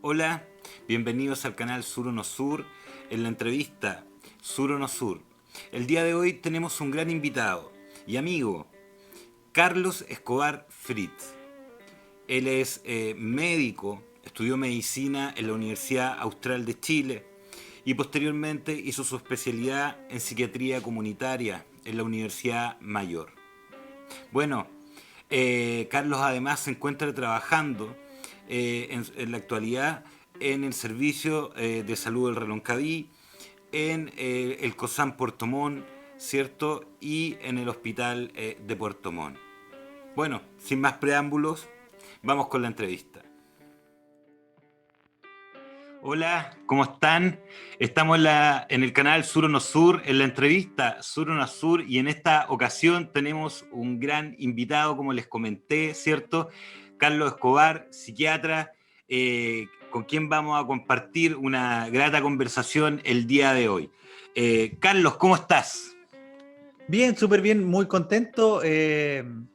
Hola, bienvenidos al canal Sur o No Sur, en la entrevista Sur o No Sur. El día de hoy tenemos un gran invitado y amigo, Carlos Escobar Fritz. Él es médico, estudió medicina en la Universidad Austral de Chile y posteriormente hizo su especialidad en psiquiatría comunitaria en la Universidad Mayor. Bueno, Carlos además se encuentra trabajando en la actualidad en el servicio de salud del Reloncaví, en el COSAM Puerto Montt, ¿cierto? Y en el hospital de Puerto Montt. Bueno, sin más preámbulos, vamos con la entrevista. Hola, ¿cómo están? Estamos en el canal Sur o No Sur, en la entrevista Sur o No Sur, y en esta ocasión tenemos un gran invitado, como les comenté, ¿cierto? Carlos Escobar, psiquiatra, con quien vamos a compartir una grata conversación el día de hoy. Carlos, ¿cómo estás? Bien, súper bien, muy contento. En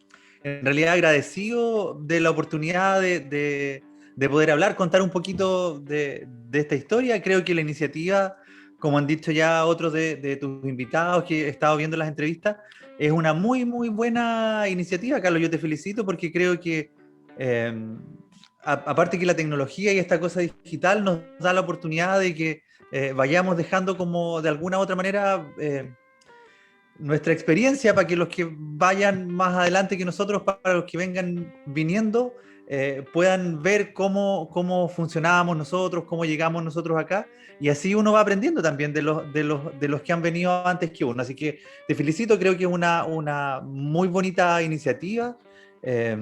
realidad agradecido de la oportunidad de poder hablar, contar un poquito de esta historia. Creo que la iniciativa, como han dicho ya otros de tus invitados que he estado viendo las entrevistas, es una muy, muy buena iniciativa, Carlos. Yo te felicito porque creo que, eh, aparte que la tecnología y esta cosa digital nos da la oportunidad de que vayamos dejando como de alguna u otra manera nuestra experiencia para que los que vayan más adelante que nosotros, para los que vengan viniendo, puedan ver cómo funcionábamos nosotros, cómo llegamos nosotros acá, y así uno va aprendiendo también de los que han venido antes que uno. Así que te felicito, creo que es una muy bonita iniciativa. Eh,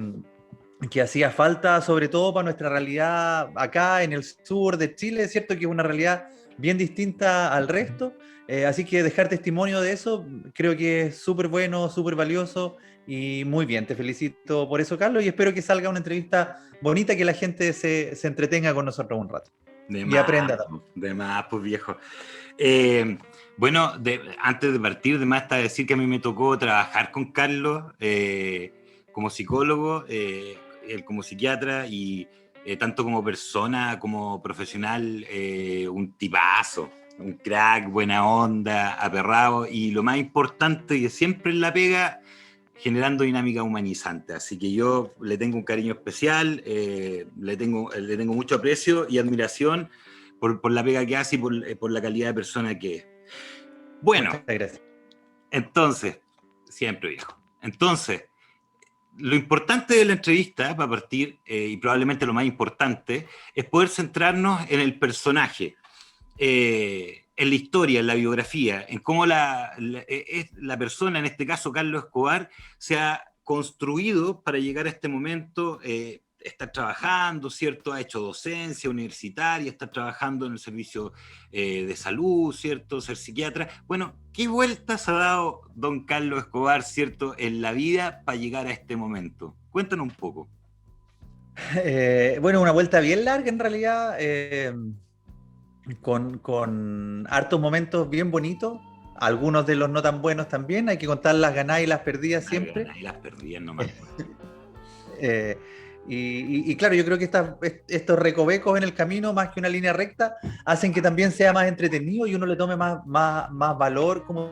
que hacía falta sobre todo para nuestra realidad acá en el sur de Chile, es cierto que es una realidad bien distinta al resto, así que dejar testimonio de eso creo que es súper bueno, súper valioso y muy bien, te felicito por eso, Carlos, y espero que salga una entrevista bonita, que la gente se entretenga con nosotros un rato y aprenda también. De más, pues viejo. Eh, bueno, antes de partir, de más está decir que a mí me tocó trabajar con Carlos como psicólogo, él como psiquiatra y tanto como persona como profesional, un tipazo, un crack, buena onda, aperrado y lo más importante, que siempre en la pega, generando dinámica humanizante. Así que yo le tengo un cariño especial, le tengo mucho aprecio y admiración por la pega que hace y por la calidad de persona que es. Bueno, Muchas gracias. entonces, siempre viejo. Entonces, lo importante de la entrevista, para partir, y probablemente lo más importante, es poder centrarnos en el personaje, en la historia, en la biografía, en cómo la persona, en este caso Carlos Escobar, se ha construido para llegar a este momento, estar trabajando, ¿cierto? Ha hecho docencia universitaria, está trabajando en el servicio de salud, ¿cierto? Ser psiquiatra. Bueno, ¿qué vueltas ha dado don Carlos Escobar, ¿cierto? En la vida para llegar a este momento? Cuéntanos un poco. Bueno, una vuelta bien larga en realidad, con hartos momentos bien bonitos, algunos de los no tan buenos también, hay que contar las ganadas y las perdidas Las siempre. ganas y las perdías nomás. Eh, y claro, yo creo que estos recovecos en el camino, más que una línea recta, hacen que también sea más entretenido y uno le tome más valor, como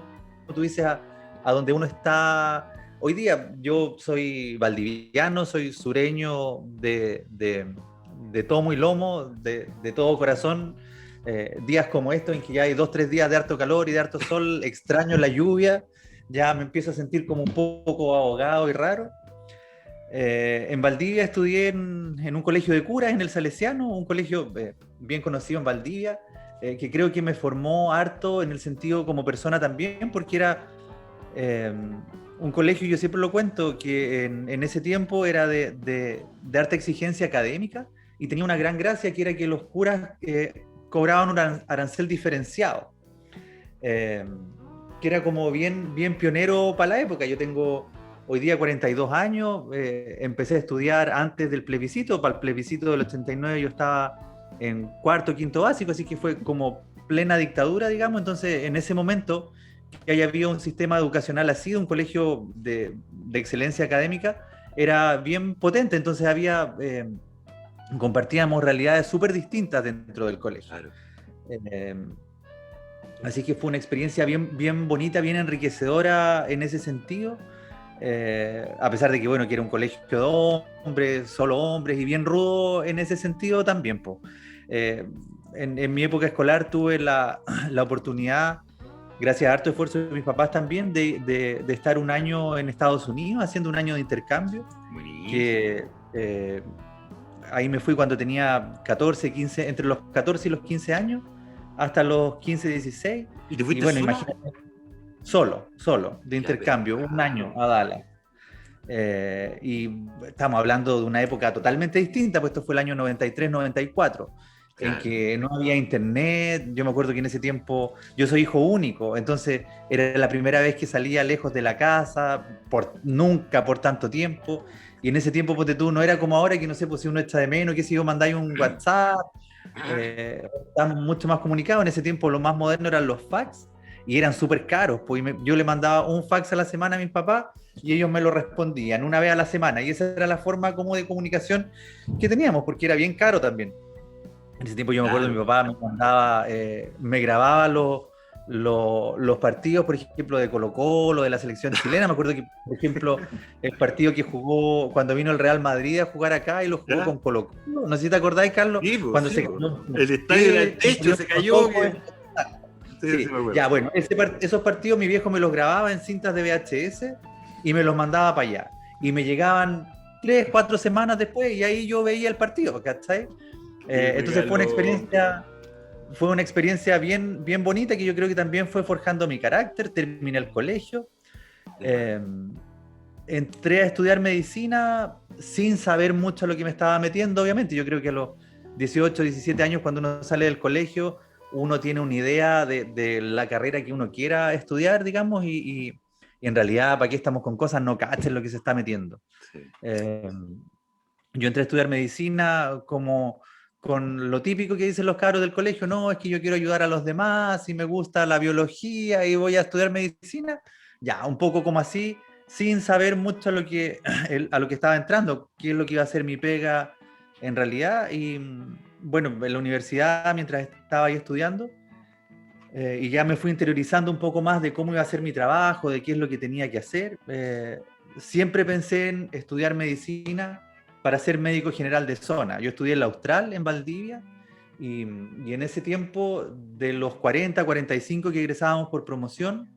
tú dices, a donde uno está hoy día. Yo soy valdiviano, soy sureño de tomo y lomo, de todo corazón. Días como estos, en que ya hay 2, 3 días de harto calor y de harto sol, extraño la lluvia, ya me empiezo a sentir como un poco ahogado y raro. En Valdivia estudié en un colegio de curas, en el Salesiano, un colegio bien conocido en Valdivia, que creo que me formó harto en el sentido como persona también, porque era eh, un colegio, yo siempre lo cuento, que en ese tiempo era de harta exigencia académica y tenía una gran gracia, que era que los curas cobraban un arancel diferenciado, eh, que era como bien pionero para la época. Yo tengo hoy día 42 años, empecé a estudiar antes del plebiscito. Para el plebiscito del 89 yo estaba en cuarto, quinto básico, así que fue como plena dictadura, digamos. Entonces, en ese momento, que haya habido un sistema educacional así, un colegio de excelencia académica, era bien potente. Entonces había compartíamos realidades súper distintas dentro del colegio. Claro. Eh, Así que fue una experiencia bien, bien bonita, bien enriquecedora en ese sentido. A pesar de que, bueno, que era un colegio de hombres, solo hombres, y bien rudo en ese sentido también, po. En mi época escolar tuve la oportunidad, gracias a harto esfuerzo de mis papás también, de estar un año en Estados Unidos, haciendo un año de intercambio, Buenísimo. que ahí me fui cuando tenía 14, 15, entre los 14 y los 15 años, hasta los 15, 16. ¿Y te Y fuiste bueno, sola? imagínate, solo, de Ya, pero intercambio, un año bravo. a Dallas. Y estamos hablando de una época totalmente distinta, pues esto fue el año 93, 94, en Claro. que no había internet. Yo me acuerdo que en ese tiempo yo soy hijo único, entonces era la primera vez que salía lejos de la casa, nunca por tanto tiempo. Y en ese tiempo, ponte tú, no era como ahora que no sé, pues si uno echa de menos, que si yo mandáis un WhatsApp, estamos mucho más comunicados. En ese tiempo lo más moderno eran los fax y eran súper caros, pues yo le mandaba un fax a la semana a mis papás y ellos me lo respondían una vez a la semana, y esa era la forma como de comunicación que teníamos, porque era bien caro también. En ese tiempo yo me acuerdo que mi Claro. papá me mandaba, me grababa los partidos, por ejemplo, de Colo-Colo, de la selección chilena. Me acuerdo que, por ejemplo, el partido que jugó cuando vino el Real Madrid a jugar acá y lo jugó ¿Ya? con Colo-Colo. No sé si te acordáis, Carlos, Sí, pues, cuando sí, se pues. cayó El estadio del y techo salió se con cayó. todo. Sí, sí, Sí, me acuerdo. ya, bueno, esos partidos mi viejo me los grababa en cintas de VHS y me los mandaba para allá. Y me llegaban 3, 4 semanas después y ahí yo veía el partido, ¿cachai? Qué Entonces regalo. fue una experiencia bien, bien bonita, que yo creo que también fue forjando mi carácter. Terminé el colegio, De más. eh, entré a estudiar medicina sin saber mucho a lo que me estaba metiendo, obviamente. Yo creo que a los 18, 17 años, cuando uno sale del colegio, uno tiene una idea de la carrera que uno quiera estudiar, digamos, y en realidad, ¿para qué estamos con cosas? No cachen lo que se está metiendo. Sí. Eh, yo entré a estudiar medicina como con lo típico que dicen los cabros del colegio: no, es que yo quiero ayudar a los demás y me gusta la biología y voy a estudiar medicina. Ya, un poco como así, sin saber mucho a lo que estaba entrando, qué es lo que iba a ser mi pega en realidad. Y bueno, en la universidad, mientras estaba ahí estudiando, y ya me fui interiorizando un poco más de cómo iba a ser mi trabajo, de qué es lo que tenía que hacer. Siempre pensé en estudiar medicina para ser médico general de zona. Yo estudié en la Austral, en Valdivia, y en ese tiempo, de los 40, 45 que egresábamos por promoción,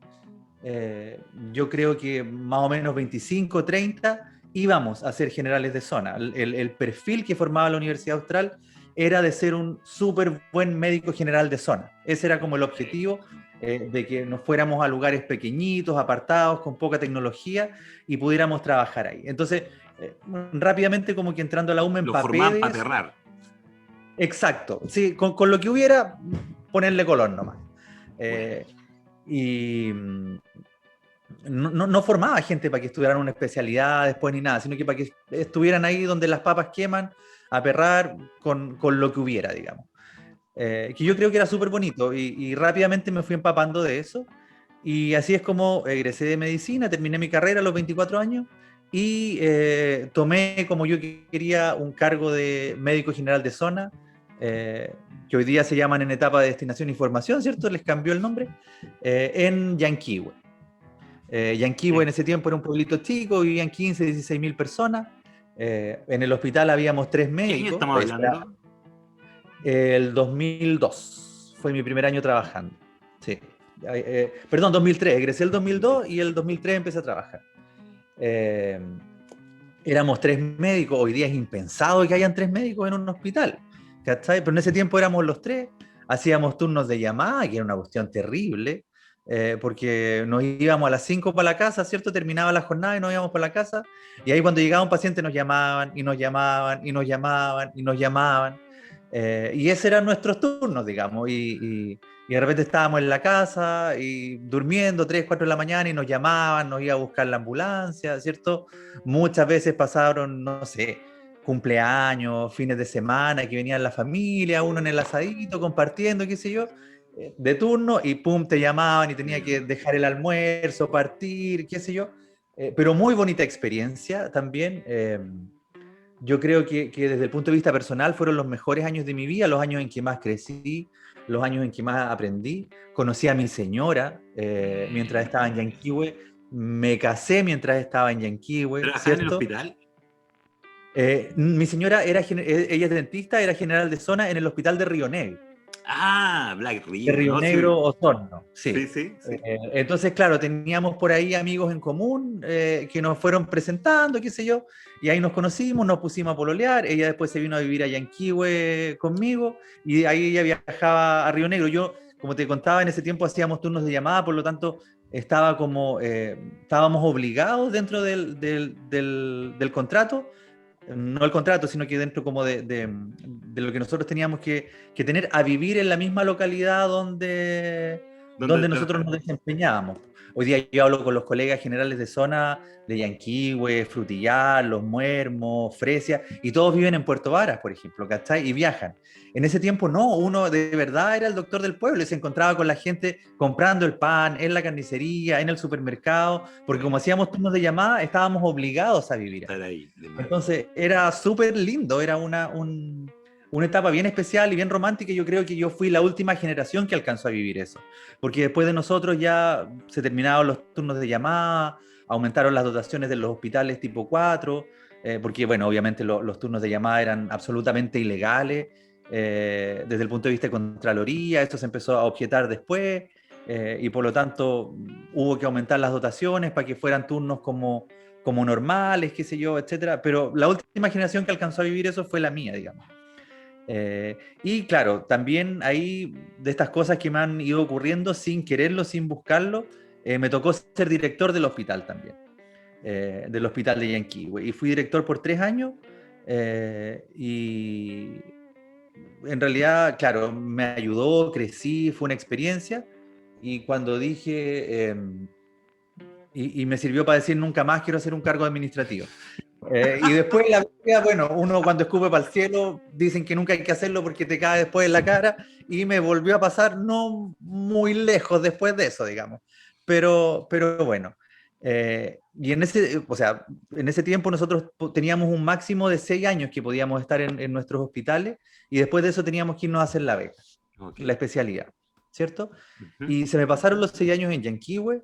yo creo que más o menos 25, 30 íbamos a ser generales de zona. El perfil que formaba la Universidad Austral era de ser un súper buen médico general de zona. Ese era como el objetivo, de que nos fuéramos a lugares pequeñitos, apartados, con poca tecnología, y pudiéramos trabajar ahí. Entonces, rápidamente, como que entrando a la U me Lo empapé formaban de para eso. aterrar. Exacto, sí, con lo que hubiera, ponerle color nomás. Bueno. Eh, y no formaba gente para que estudiaran una especialidad después ni nada, sino que para que estuvieran ahí donde las papas queman, a perrar con lo que hubiera, digamos. Que yo creo que era súper bonito, y rápidamente me fui empapando de eso. Y así es como egresé de medicina, terminé mi carrera a los 24 años y tomé, como yo quería, un cargo de médico general de zona, que hoy día se llaman en etapa de destinación y formación, ¿cierto? Les cambió el nombre, en Yanquihue. Yanquihue Sí. en ese tiempo era un pueblito chico, vivían 15, 16 mil personas. En el hospital habíamos 3 médicos. ¿Qué año estamos hablando? El 2002 fue mi primer año trabajando. Sí. Perdón, 2003. Egresé el 2002 y el 2003 empecé a trabajar. Eh, Éramos 3 médicos. Hoy día es impensado que hayan 3 médicos en un hospital, ¿cachai? Pero en ese tiempo éramos los tres. Hacíamos turnos de llamada, que era una cuestión terrible, porque nos íbamos a las 5 para la casa, ¿cierto? Terminaba la jornada y nos íbamos para la casa. Y ahí, cuando llegaba un paciente, nos llamaban y nos llamaban y nos llamaban y nos llamaban. Y ese eran nuestros turnos, digamos. Y de repente estábamos en la casa y durmiendo 3, 4 de la mañana, y nos llamaban, nos iba a buscar la ambulancia, ¿cierto? Muchas veces pasaron, no sé, cumpleaños, fines de semana, que venían la familia, uno en el asadito, compartiendo, qué sé yo, de turno, y pum, te llamaban y tenía que dejar el almuerzo, partir, qué sé yo. Pero muy bonita experiencia también. yo creo que desde el punto de vista personal fueron los mejores años de mi vida, los años en que más crecí, los años en que más aprendí. Conocí a mi señora mientras estaba en Yanquihue, me casé mientras estaba en Yanquihue, ¿Trabajaba en el ¿cierto? hospital? Mi señora ella es dentista, era general de zona en el hospital de Río Negro. Ah, Black De Rio, Río ¿no? Negro, Sí, Osorno, sí, sí. sí, sí. Entonces, claro, teníamos por ahí amigos en común que nos fueron presentando, qué sé yo, y ahí nos conocimos, nos pusimos a pololear, ella después se vino a vivir a Yanquihue conmigo, y de ahí ella viajaba a Río Negro. Yo, como te contaba, en ese tiempo hacíamos turnos de llamada, por lo tanto, estábamos obligados dentro del contrato, no el contrato, sino que dentro como de lo que nosotros teníamos que tener, a vivir en la misma localidad ¿Dónde donde nosotros nos trabajaba? desempeñábamos. Hoy día yo hablo con los colegas generales de zona de Yanquihue, Frutillar, Los Muermos, Fresia, y todos viven en Puerto Varas, por ejemplo, ¿cachai? Y viajan. En ese tiempo no, uno de verdad era el doctor del pueblo y se encontraba con la gente comprando el pan en la carnicería, en el supermercado, porque como hacíamos turnos de llamada, estábamos obligados a vivir ahí. Estar ahí, de más. Entonces era súper lindo, era una etapa bien especial y bien romántica, y yo creo que yo fui la última generación que alcanzó a vivir eso, porque después de nosotros ya se terminaron los turnos de llamada, aumentaron las dotaciones de los hospitales tipo 4, porque bueno, obviamente los turnos de llamada eran absolutamente ilegales desde el punto de vista de Contraloría, esto se empezó a objetar después, y por lo tanto hubo que aumentar las dotaciones para que fueran turnos como normales, qué sé yo, etcétera. Pero la última generación que alcanzó a vivir eso fue la mía, digamos. Y claro, también ahí de estas cosas que me han ido ocurriendo sin quererlo, sin buscarlo, me tocó ser director del hospital también, del hospital de Yanquihue. Y fui director por 3 años y en realidad, claro, me ayudó, crecí, fue una experiencia. Y cuando dije, y me sirvió para decir nunca más quiero hacer un cargo administrativo. Y después la vida, bueno, uno cuando escupe para el cielo, dicen que nunca hay que hacerlo porque te cae después en la cara, y me volvió a pasar no muy lejos después de eso, digamos. Pero bueno, y o sea, en ese tiempo nosotros teníamos un máximo de 6 años que podíamos estar en nuestros hospitales, y después de eso teníamos que irnos a hacer la beca, Ok. la especialidad, ¿cierto? Ujú. Y se me pasaron los 6 años en Yanquihue.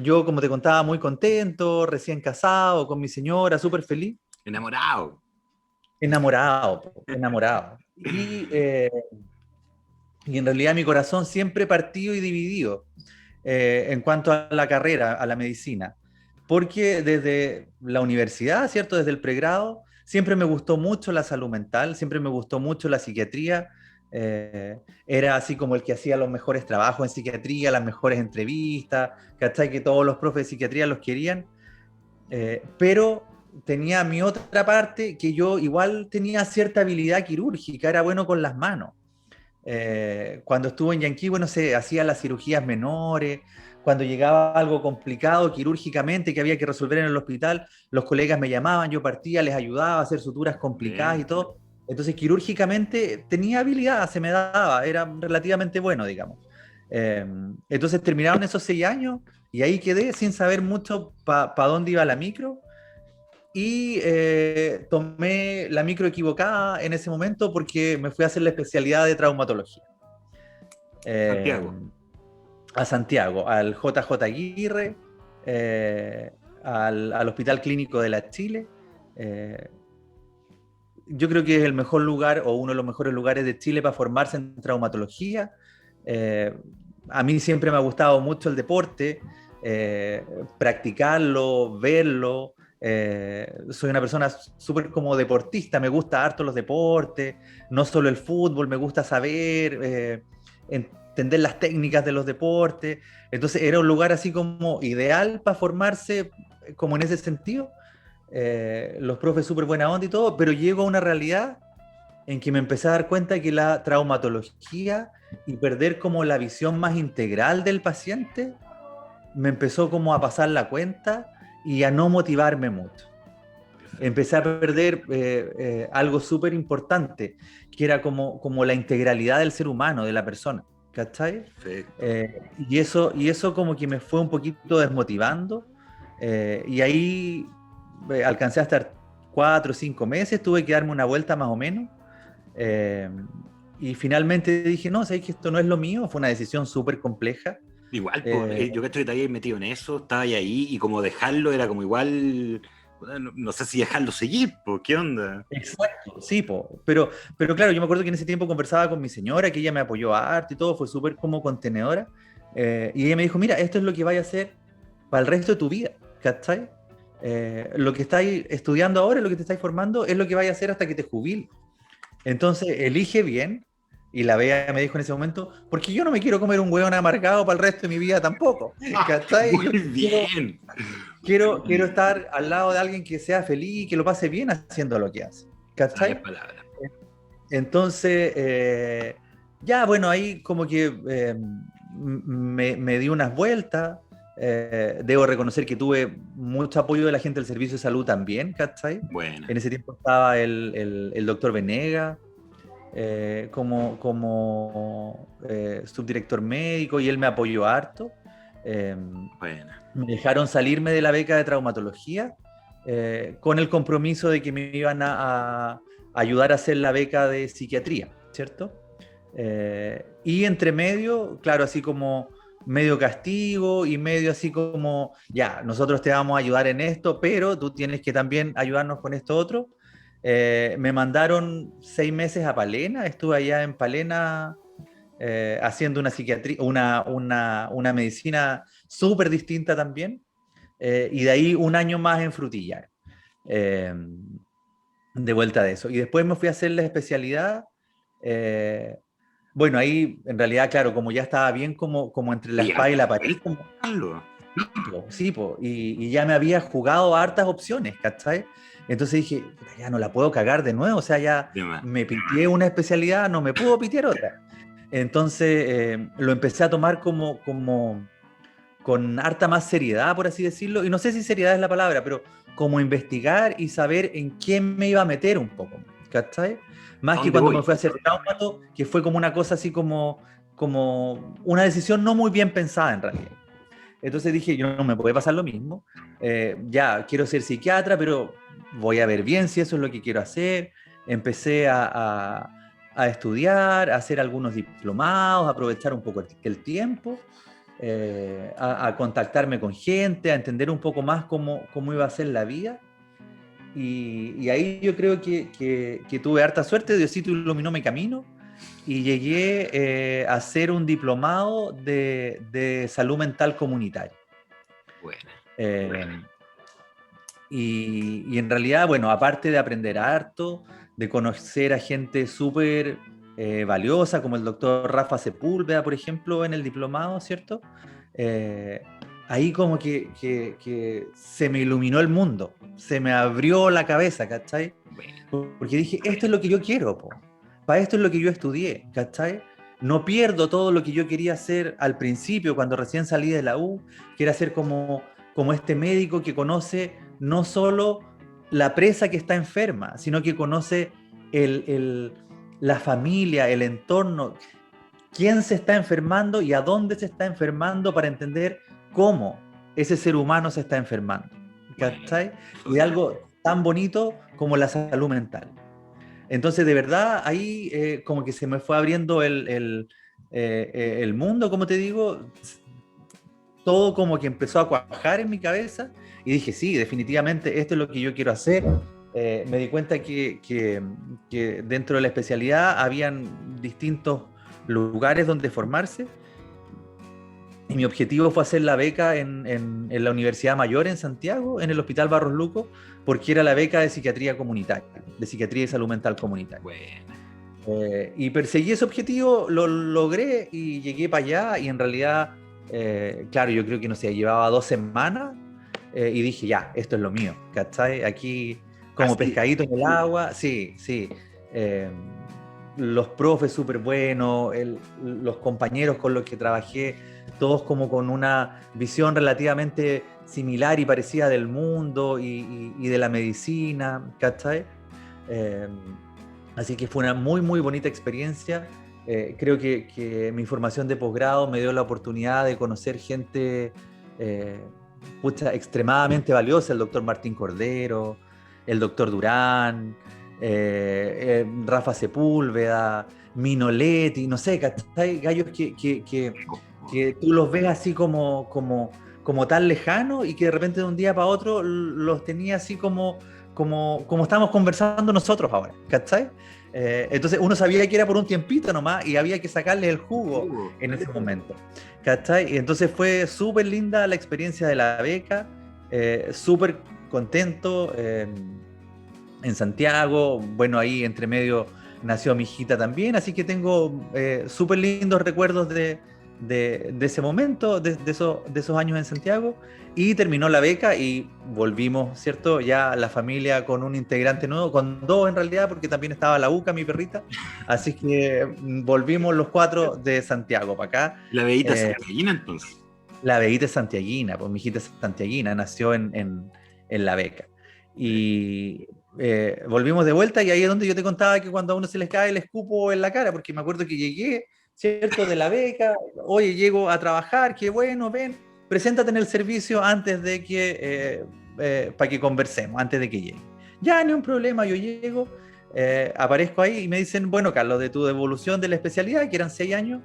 Yo, como te contaba, muy contento, recién casado, con mi señora, súper feliz, Enamorado. enamorado, po, enamorado. Y en realidad mi corazón siempre partido y dividido en cuanto a la carrera, a la medicina. Porque desde la universidad, ¿cierto? Desde el pregrado, siempre me gustó mucho la salud mental, siempre me gustó mucho la psiquiatría. Era así como el que hacía los mejores trabajos en psiquiatría, las mejores entrevistas, ¿cachai? Que todos los profes de psiquiatría los querían. Pero tenía mi otra parte que yo igual tenía cierta habilidad quirúrgica, era bueno con las manos. Cuando estuve en Yanquihue, no sé, hacía las cirugías menores, cuando llegaba algo complicado quirúrgicamente que había que resolver en el hospital, los colegas me llamaban, yo partía, les ayudaba a hacer suturas complicadas y Bien. todo. Entonces, quirúrgicamente tenía habilidad, se me daba, era relativamente bueno, digamos. Eh, entonces terminaron esos 6 años y ahí quedé sin saber mucho para dónde iba la micro, y tomé la micro equivocada en ese momento porque me fui a hacer la especialidad de traumatología eh, Santiago. a Santiago, al JJ Aguirre, eh, al Hospital Clínico de la Chile. Eh, yo creo que es el mejor lugar o uno de los mejores lugares de Chile para formarse en traumatología. Eh, a mí siempre me ha gustado mucho el deporte, practicarlo, verlo. Soy una persona súper como deportista, me gusta harto los deportes, no solo el fútbol, me gusta saber, entender las técnicas de los deportes. Entonces era un lugar así como ideal para formarse como en ese sentido. Los profes súper buena onda y todo, pero llego a una realidad en que me empecé a dar cuenta que la traumatología y perder como la visión más integral del paciente me empezó como a pasar la cuenta y a no motivarme mucho. Perfecto. Empecé a perder algo súper importante, que era como la integralidad del ser humano, de la persona, ¿cachai? Perfecto. Y eso como que me fue un poquito desmotivando, y ahí alcancé a estar 4 o 5 meses, tuve que darme una vuelta más o menos. eh, y finalmente dije, no, sabes que esto no es lo mío, fue una decisión súper compleja. Igual, pues, Eh, yo cacho que te habías metido en eso, estaba ahí y como dejarlo era como igual, no sé si dejarlo seguir, pues, ¿qué onda? Exacto, sí, pero claro, yo me acuerdo que en ese tiempo conversaba con mi señora, que ella me apoyó harto y todo, fue súper como contenedora, y ella me dijo, mira, esto es lo que vaya a hacer para el resto de tu vida, ¿cachai? Lo que estáis estudiando ahora, lo que te estáis formando, es lo que vaya a hacer hasta que te jubiles. Entonces, elige bien, y la Bea me dijo en ese momento, porque yo no me quiero comer un hueón amargado para el resto de mi vida tampoco, Ah, ¿cachai? muy bien. Quiero estar al lado de alguien que sea feliz y que lo pase bien haciendo lo que hace, Sabias ¿cachai? palabras. Entonces, ya, bueno, ahí como que me di unas vueltas. Debo reconocer que tuve mucho apoyo de la gente del servicio de salud también, ¿cachai? Buena. En ese tiempo estaba el doctor Venega como subdirector médico y él me apoyó harto. Eh, Buena. Me dejaron salirme de la beca de traumatología con el compromiso de que me iban a ayudar a hacer la beca de psiquiatría, ¿cierto? Y entre medio, claro, así como medio castigo y medio así como, ya, nosotros te vamos a ayudar en esto, pero tú tienes que también ayudarnos con esto otro. Me mandaron 6 meses a Palena, estuve allá en Palena haciendo una psiquiatría, una medicina súper distinta también, y de ahí un año más en Frutillar, eh, de vuelta de eso. Y después me fui a hacer la especialidad. eh, bueno, ahí en realidad, claro, como ya estaba bien como entre la Oye, espada y harta la pared, vuelta, Carlos. sí, y ya me había jugado hartas opciones, ¿cachai? Entonces dije, "Puta, ya no la puedo cagar de nuevo, o sea, ya De más. me piteé una especialidad, no me puedo pitear otra. Entonces lo empecé a tomar como con harta más seriedad, por así decirlo, y no sé si seriedad es la palabra, pero como investigar y saber en qué me iba a meter un poco, ¿cachai? Más ¿A que dónde cuando me voy? fui a hacer traumato, que fue como una cosa así como una decisión no muy bien pensada en realidad. Entonces dije, yo no me puede pasar lo mismo. Ya, quiero ser psiquiatra, pero voy a ver bien si eso es lo que quiero hacer. Empecé a estudiar, a hacer algunos diplomados, a aprovechar un poco el tiempo, a contactarme con gente, a entender un poco más cómo iba a ser la vida. Y ahí yo creo que tuve harta suerte, Diosito iluminó mi camino y llegué a hacer un diplomado de salud mental comunitaria. Buena. Eh, y en realidad, bueno, aparte de aprender harto, de conocer a gente súper valiosa, como el doctor Rafa Sepúlveda, por ejemplo, en el diplomado, ¿cierto? Eh, Ahí como que se me iluminó el mundo, se me abrió la cabeza, ¿cachai? Buena. Porque dije, esto es lo que yo quiero, po. Para esto es lo que yo estudié, ¿cachai? No pierdo todo lo que yo quería hacer al principio, cuando recién salí de la U, que era ser como este médico que conoce no solo la presa que está enferma, sino que conoce la familia, el entorno, quién se está enfermando y a dónde se está enfermando para entender cómo ese ser humano se está enfermando. Buena. ¿Cachai? Y de Súper. algo tan bonito como la salud mental. Entonces, de verdad, ahí como que se me fue abriendo el mundo, como te digo, todo como que empezó a cuajar en mi cabeza y dije, sí, definitivamente esto es lo que yo quiero hacer. Me di cuenta que dentro de la especialidad habían distintos lugares donde formarse y mi objetivo fue hacer la beca en la Universidad Mayor en Santiago, en el Hospital Barros Luco, porque era la beca de psiquiatría comunitaria, de psiquiatría y salud mental comunitaria. Buena. Y perseguí ese objetivo, lo logré y llegué para allá y en realidad, claro, yo creo que no sé, llevaba 2 semanas y dije, ya, esto es lo mío, ¿cachai? Aquí como Así. pescadito en el agua, sí, sí. Eh, los profes súper buenos, los compañeros con los que trabajé, todos como con una visión relativamente similar y parecida del mundo y de la medicina, ¿cachai? Eh, Así que fue una muy, muy bonita experiencia. Creo que mi formación de posgrado me dio la oportunidad de conocer gente pucha, extremadamente valiosa, el doctor Martín Cordero, el doctor Durán, Rafa Sepúlveda, Minoletti, no sé, ¿cachai? Gallos que tú los ves así como tan lejanos y que de repente de un día para otro los tenía así como estamos conversando nosotros ahora, ¿cachai? Entonces uno sabía que era por un tiempito nomás y había que sacarle el jugo en ese momento, ¿cachai? Y entonces fue súper linda la experiencia de la beca, súper contento en Santiago, bueno, ahí entre medio nació mi hijita también, así que tengo súper lindos recuerdos de ese momento, de esos años en Santiago, y terminó la beca y volvimos, ¿cierto? Ya la familia con un integrante nuevo, con dos en realidad, porque también estaba la Uca, mi perrita, así que volvimos los cuatro de Santiago para acá. La Bellita santiaguina, entonces. La Bellita es santiaguina, pues mi hijita es santiaguina, nació en la beca. Y volvimos de vuelta y ahí es donde yo te contaba que cuando a uno se les cae el escupo en la cara, porque me acuerdo que llegué, ¿cierto? De la beca, oye, llego a trabajar, qué bueno, ven, preséntate en el servicio antes de que, para que conversemos, antes de que llegue. Ya, ni un problema, yo llego, aparezco ahí y me dicen, bueno, Carlos, de tu devolución de la especialidad, que eran 6 años,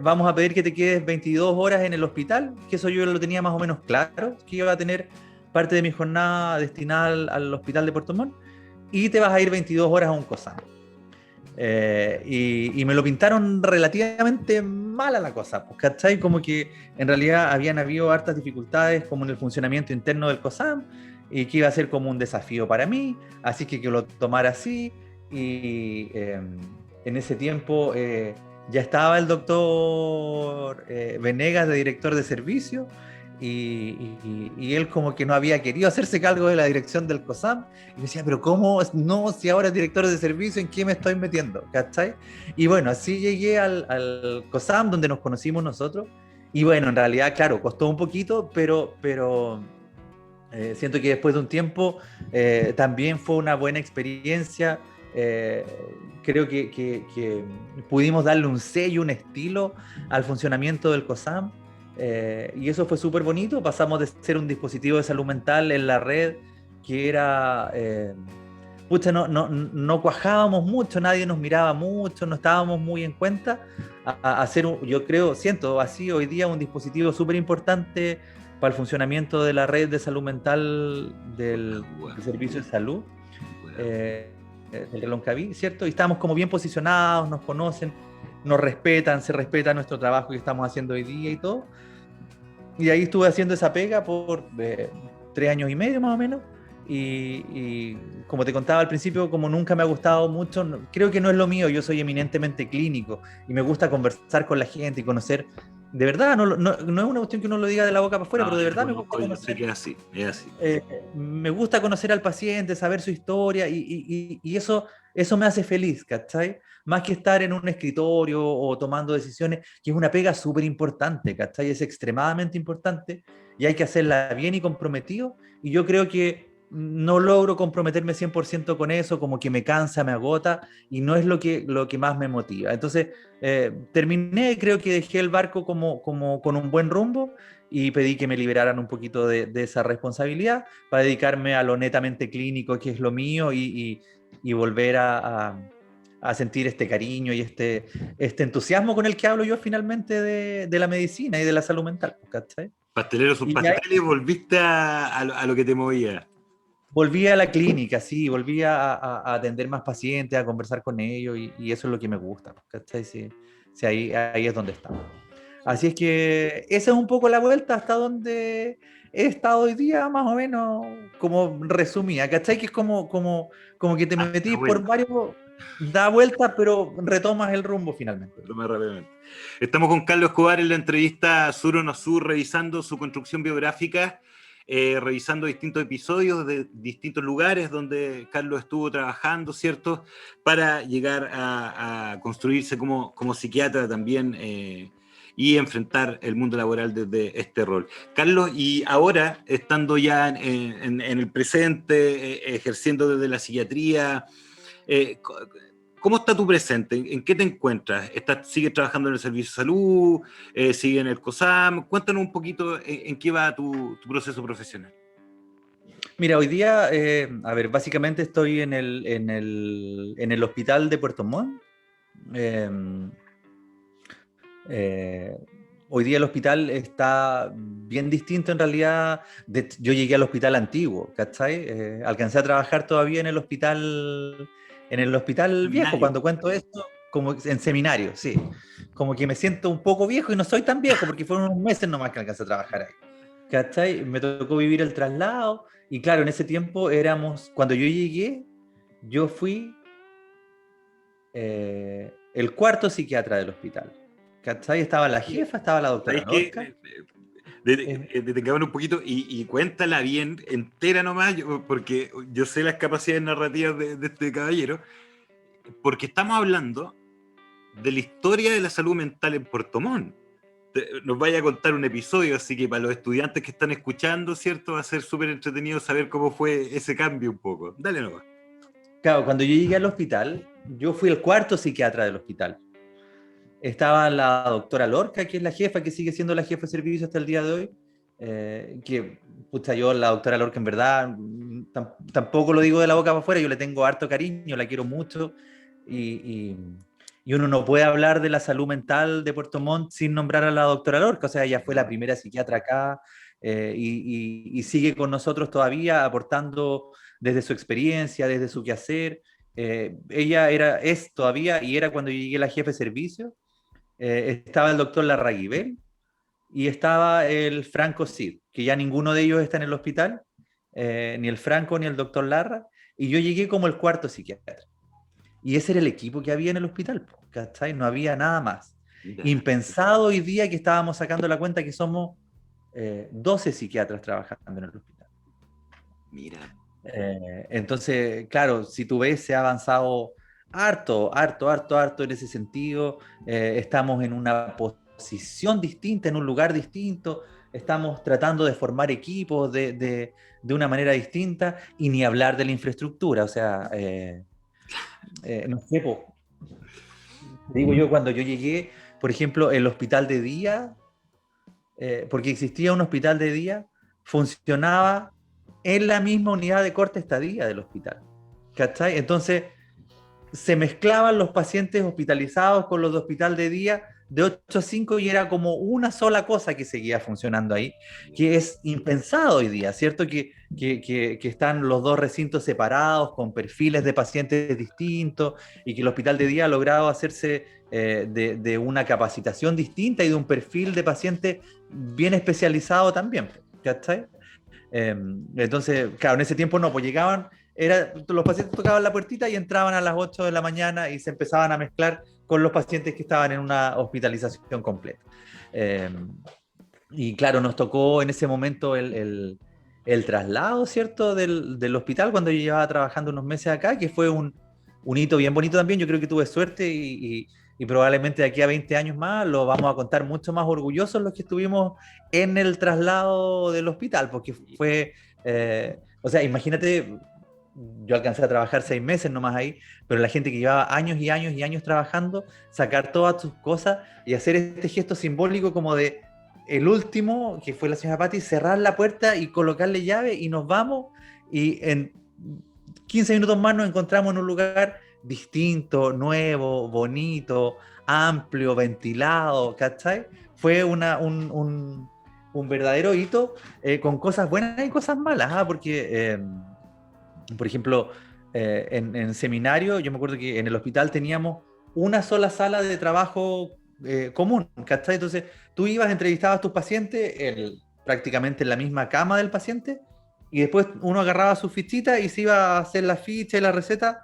vamos a pedir que te quedes 22 horas en el hospital, que eso yo lo tenía más o menos claro, que iba a tener parte de mi jornada destinada al hospital de Puerto Montt, y te vas a ir 22 horas a un COSAM. Y me lo pintaron relativamente mala la cosa, pues, ¿cachai? Como que en realidad habían habido hartas dificultades como en el funcionamiento interno del COSAM y que iba a ser como un desafío para mí, así que lo tomara así y en ese tiempo ya estaba el doctor Venegas de director de servicio y él como que no había querido hacerse cargo de la dirección del COSAM y me decía, pero ¿cómo no? Si ahora es director de servicio, ¿en qué me estoy metiendo? ¿Cachai? Y bueno, así llegué al COSAM donde nos conocimos nosotros y bueno, en realidad, claro, costó un poquito, pero siento que después de un tiempo también fue una buena experiencia. Eh, Creo que pudimos darle un sello, un estilo al funcionamiento del COSAM y eso fue súper bonito. Pasamos de ser un dispositivo de salud mental en la red que era, pucha, no cuajábamos mucho, nadie nos miraba mucho, no estábamos muy en cuenta, a hacer, yo creo, siento así hoy día un dispositivo súper importante para el funcionamiento de la red de salud mental del servicio de salud del Reloncaví, ¿cierto? Y estamos como bien posicionados, nos conocen, nos respetan, se respeta nuestro trabajo que estamos haciendo hoy día y todo. Y ahí estuve haciendo esa pega por 3 años y medio más o menos. Y como te contaba al principio, como nunca me ha gustado mucho, creo que no es lo mío, yo soy eminentemente clínico y me gusta conversar con la gente y conocer, de verdad, no es una cuestión que uno lo diga de la boca para afuera, No, pero de verdad me conozco, gusta yo sé conocer. que es así, es así. Me gusta conocer al paciente, saber su historia y eso me hace feliz, ¿cachai? Más que estar en un escritorio o tomando decisiones, que es una pega súper importante, ¿cachai? Es extremadamente importante y hay que hacerla bien y comprometido. Y yo creo que no logro comprometerme 100% con eso, como que me cansa, me agota y no es lo que más me motiva. Entonces, terminé, creo que dejé el barco como con un buen rumbo y pedí que me liberaran un poquito de esa responsabilidad para dedicarme a lo netamente clínico, que es lo mío, y volver a sentir este cariño y este entusiasmo con el que hablo yo finalmente de la medicina y de la salud mental, ¿cachai? Pastelero sus Y ahí pasteles, volviste a lo que te movía. volví a la clínica, sí, volví a atender más pacientes, a conversar con ellos, y eso es lo que me gusta, ¿cachai? Sí, sí, ahí es donde estamos. Así es que esa es un poco la vuelta hasta donde he estado hoy día, más o menos, como resumida, ¿cachai? Que es como que te Hasta metís por vuelta, varios, da vueltas, pero retomas el rumbo finalmente. toma rápidamente. Estamos con Carlos Escobar en la entrevista Sur o No Sur, revisando su construcción biográfica, revisando distintos episodios de distintos lugares donde Carlos estuvo trabajando, ¿cierto? Para llegar a construirse como psiquiatra también y enfrentar el mundo laboral desde este rol. Carlos, y ahora, estando ya en el presente, ejerciendo desde la psiquiatría, eh, ¿cómo está tu presente? ¿En qué te encuentras? ¿Sigues trabajando en el servicio de salud? ¿Sigues en el COSAM? Cuéntanos un poquito en qué va tu proceso profesional. Mira, hoy día, a ver, básicamente estoy en el hospital de Puerto Montt. Eh, eh, Hoy día el hospital está bien distinto en realidad. Yo llegué al hospital antiguo, ¿cachai? Alcancé a trabajar todavía en el hospital viejo. Seminario. Cuando cuento esto, como en seminario, sí. Como que me siento un poco viejo y no soy tan viejo porque fueron unos meses nomás que alcancé a trabajar ahí. ¿Cachai? Me tocó vivir el traslado y claro, en ese tiempo éramos, cuando yo llegué, yo fui el cuarto psiquiatra del hospital. ¿Cachai? Estaba la jefa, estaba la doctora ¿Sabes qué? Lorca. Detengámonos un poquito y cuéntala bien, entera nomás, porque yo sé las capacidades narrativas de este caballero, porque estamos hablando de la historia de la salud mental en Puerto Montt. Nos vaya a contar un episodio, así que para los estudiantes que están escuchando, ¿cierto? Va a ser súper entretenido saber cómo fue ese cambio un poco. Dale nomás. Claro, cuando yo llegué al hospital, yo fui el cuarto psiquiatra del hospital. Estaba la doctora Lorca, que es la jefa, que sigue siendo la jefa de servicio hasta el día de hoy. Que, pucha, yo, la doctora Lorca, en verdad, tampoco lo digo de la boca para afuera, yo le tengo harto cariño, la quiero mucho. Y, y, y uno no puede hablar de la salud mental de Puerto Montt sin nombrar a la doctora Lorca. O sea, ella fue la primera psiquiatra acá y sigue con nosotros todavía aportando desde su experiencia, desde su quehacer. Ella es todavía y era cuando yo llegué la jefe de servicio. Estaba el doctor Larraguibel y estaba el Franco Cid, que ya ninguno de ellos está en el hospital, ni el Franco ni el doctor Larra, y yo llegué como el cuarto psiquiatra. Y ese era el equipo que había en el hospital, ¿cachai? No había nada más. Ya, Impensado hoy día que estábamos sacando la cuenta que somos 12 psiquiatras trabajando en el hospital. mira. Entonces, claro, si tú ves, se ha avanzado harto en ese sentido. Estamos en una posición distinta, en un lugar distinto. Estamos tratando de formar equipos de una manera distinta y ni hablar de la infraestructura. O sea, no sé, digo yo, cuando yo llegué, por ejemplo, el hospital de día, porque existía un hospital de día, funcionaba en la misma unidad de corta estadía del hospital. ¿Cachai? Entonces se mezclaban los pacientes hospitalizados con los de hospital de día de 8 a 5 y era como una sola cosa que seguía funcionando ahí, que es impensado hoy día, ¿cierto? Que están los dos recintos separados con perfiles de pacientes distintos y que el hospital de día ha logrado hacerse de una capacitación distinta y de un perfil de paciente bien especializado también, ¿cachai? Entonces, claro, en ese tiempo no, pues llegaban, los pacientes tocaban la puertita y entraban a las 8 de la mañana y se empezaban a mezclar con los pacientes que estaban en una hospitalización completa. Eh, y claro, nos tocó en ese momento el traslado, ¿cierto?, del hospital cuando yo llevaba trabajando unos meses acá, que fue un hito bien bonito también. Yo creo que tuve suerte y probablemente de aquí a 20 años más lo vamos a contar mucho más orgullosos los que estuvimos en el traslado del hospital, porque fue, o sea, imagínate, yo alcancé a trabajar 6 meses nomás ahí, pero la gente que llevaba años y años y años trabajando, sacar todas sus cosas y hacer este gesto simbólico como de el último, que fue la señora Patti, cerrar la puerta y colocarle llave y nos vamos y en 15 minutos más nos encontramos en un lugar distinto, nuevo, bonito, amplio, ventilado, ¿cachai? Fue un verdadero hito con cosas buenas y cosas malas, porque, por ejemplo, en seminario, yo me acuerdo que en el hospital teníamos una sola sala de trabajo común, ¿cachai? Entonces, tú ibas, entrevistabas a tus pacientes prácticamente en la misma cama del paciente y después uno agarraba su fichita y se iba a hacer la ficha y la receta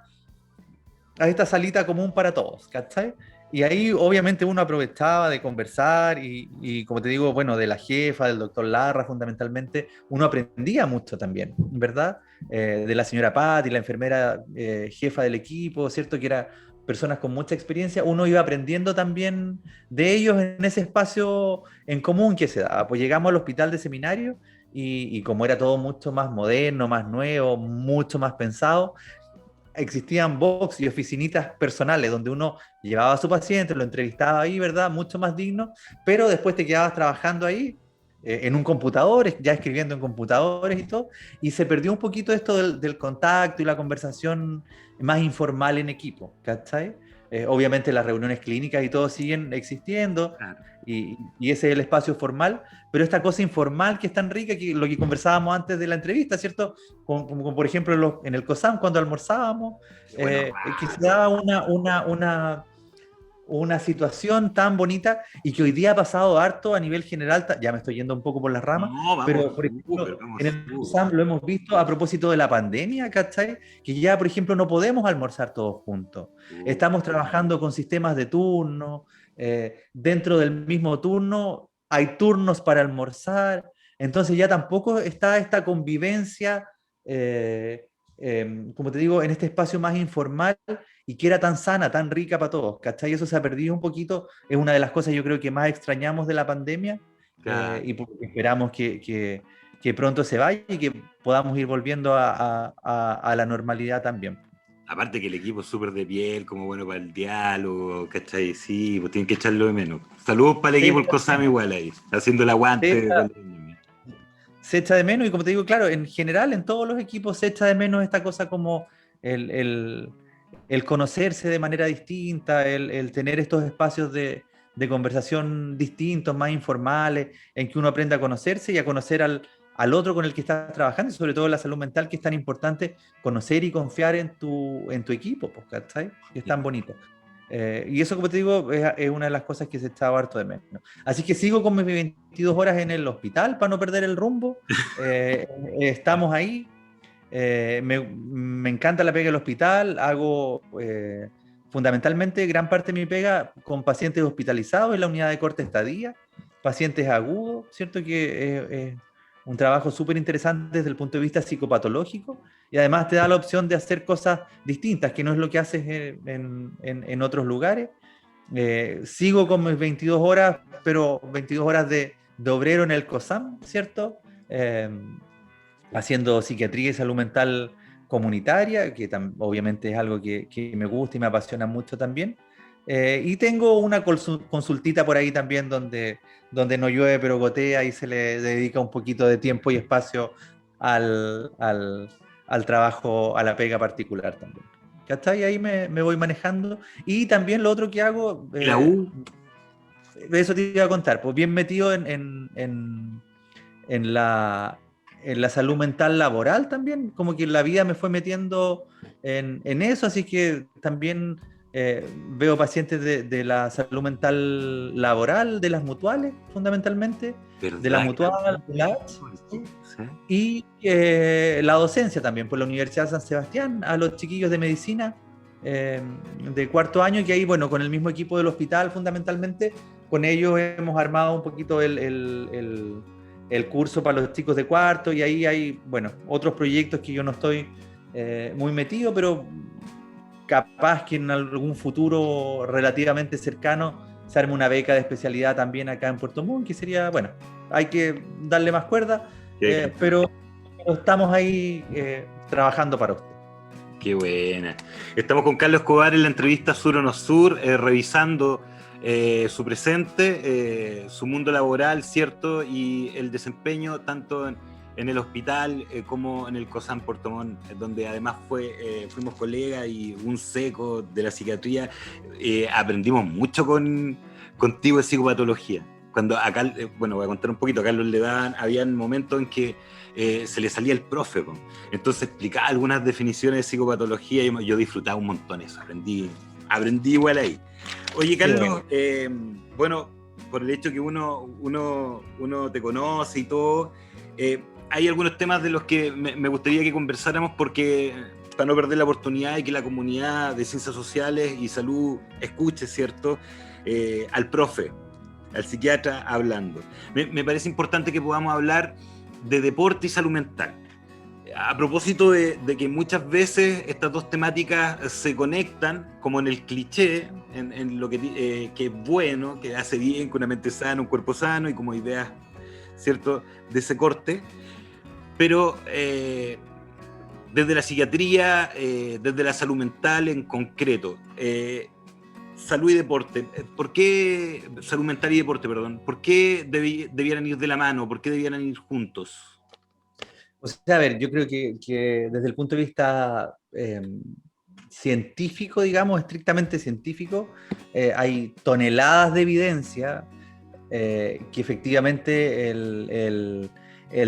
a esta salita común para todos, ¿cachai? Y ahí obviamente uno aprovechaba de conversar y como te digo, bueno, de la jefa, del doctor Larra fundamentalmente, uno aprendía mucho también, ¿verdad? De la señora Patti, la enfermera jefa del equipo, ¿cierto? Que eran personas con mucha experiencia, uno iba aprendiendo también de ellos en ese espacio en común que se daba. Pues llegamos al hospital de seminario y como era todo mucho más moderno, más nuevo, mucho más pensado, existían box y oficinitas personales donde uno llevaba a su paciente, lo entrevistaba ahí, ¿verdad? Mucho más digno, pero después te quedabas trabajando ahí en un computador, ya escribiendo en computadores y todo, y se perdió un poquito esto del contacto y la conversación más informal en equipo, ¿cachai? Obviamente las reuniones clínicas y todo siguen existiendo, Claro. y ese es el espacio formal, pero esta cosa informal que es tan rica, que lo que conversábamos antes de la entrevista, ¿cierto? Como por ejemplo en el COSAM, cuando almorzábamos, Qué bueno, que se daba una situación tan bonita y que hoy día ha pasado harto a nivel general, ya me estoy yendo un poco por las ramas, no, vamos pero por súper, ejemplo, vamos en el súper. COSAM lo hemos visto a propósito de la pandemia, ¿cachai? Que ya, por ejemplo, no podemos almorzar todos juntos. Estamos trabajando con sistemas de turno, dentro del mismo turno hay turnos para almorzar, entonces ya tampoco está esta convivencia, como te digo, en este espacio más informal y que era tan sana, tan rica para todos, ¿cachai? Eso se ha perdido un poquito, es una de las cosas yo creo que más extrañamos de la pandemia, Claro. y esperamos que pronto se vaya y que podamos ir volviendo a la normalidad también. Aparte que el equipo es súper de piel, como bueno para el diálogo, ¿cachai? Sí, pues tienen que echarlo de menos. Saludos para el Se equipo, el echa, COSAM igual ahí, haciendo el se aguante con echa- la pandemia. se echa de menos y como te digo, claro, en general en todos los equipos se echa de menos esta cosa como el, el, el conocerse de manera distinta, el tener estos espacios de conversación distintos, más informales, en que uno aprende a conocerse y a conocer al otro con el que estás trabajando, y sobre todo en la salud mental, que es tan importante conocer y confiar en tu equipo, pues, ¿cachai? Que es tan bonito. Y eso, como te digo, es una de las cosas que se echaba harto de menos. Así que sigo con mis 22 horas en el hospital para no perder el rumbo. Estamos ahí. Me encanta la pega del hospital, hago fundamentalmente gran parte de mi pega con pacientes hospitalizados en la unidad de corta estadía, pacientes agudos, ¿cierto? Que es un trabajo súper interesante desde el punto de vista psicopatológico y además te da la opción de hacer cosas distintas, que no es lo que haces en otros lugares. Sigo con mis 22 horas, pero 22 horas de obrero en el COSAM, ¿cierto? Haciendo psiquiatría y salud mental comunitaria, que obviamente es algo que me gusta y me apasiona mucho también. Y tengo una consultita por ahí también donde no llueve pero gotea y se le dedica un poquito de tiempo y espacio al trabajo, a la pega particular también. ¿Cachai? Ahí me voy manejando. Y también lo otro que hago, ¿Y la U? eso te iba a contar, pues bien metido en la, en la salud mental laboral también, como que la vida me fue metiendo en eso, así que también veo pacientes de la salud mental laboral, de las mutuales, fundamentalmente, de la ¿Verdad? mutual, de la ¿Sí? y la docencia también por la Universidad de San Sebastián a los chiquillos de medicina de cuarto año, que ahí, bueno, con el mismo equipo del hospital fundamentalmente, con ellos hemos armado un poquito el curso para los chicos de cuarto y ahí hay, bueno, otros proyectos que yo no estoy muy metido, pero capaz que en algún futuro relativamente cercano se arme una beca de especialidad también acá en Puerto Montt, que sería, bueno, hay que darle más cuerda, pero estamos ahí trabajando para usted. Qué buena. Estamos con Carlos Escobar en la entrevista Sur o No Sur, revisando su presente, su mundo laboral, ¿cierto? Y el desempeño tanto en el hospital como en el COSAM Puerto Montt, donde además fuimos colegas y un seco de la psiquiatría. Aprendimos mucho contigo de psicopatología. Cuando acá, bueno, voy a contar un poquito, a Carlos habían momentos en que se le salía el profe, entonces explicaba algunas definiciones de psicopatología y yo disfrutaba un montón eso, aprendí igual ahí. Oye, Carlos, bueno, por el hecho que uno te conoce y todo, hay algunos temas de los que me gustaría que conversáramos porque para no perder la oportunidad y que la comunidad de ciencias sociales y salud escuche, ¿cierto? Al profe, al psiquiatra hablando. Me parece importante que podamos hablar de deporte y salud mental. A propósito de que muchas veces estas dos temáticas se conectan, como en el cliché, en lo que es bueno, que hace bien, con una mente sana, un cuerpo sano y como ideas, ¿cierto?, de ese corte. Pero desde la psiquiatría, desde la salud mental en concreto, salud y deporte, ¿por qué salud mental y deporte, perdón? ¿Por qué debieran ir de la mano? ¿Por qué debieran ir juntos? O sea, a ver, yo creo que desde el punto de vista científico, digamos, estrictamente científico, hay toneladas de evidencia que efectivamente el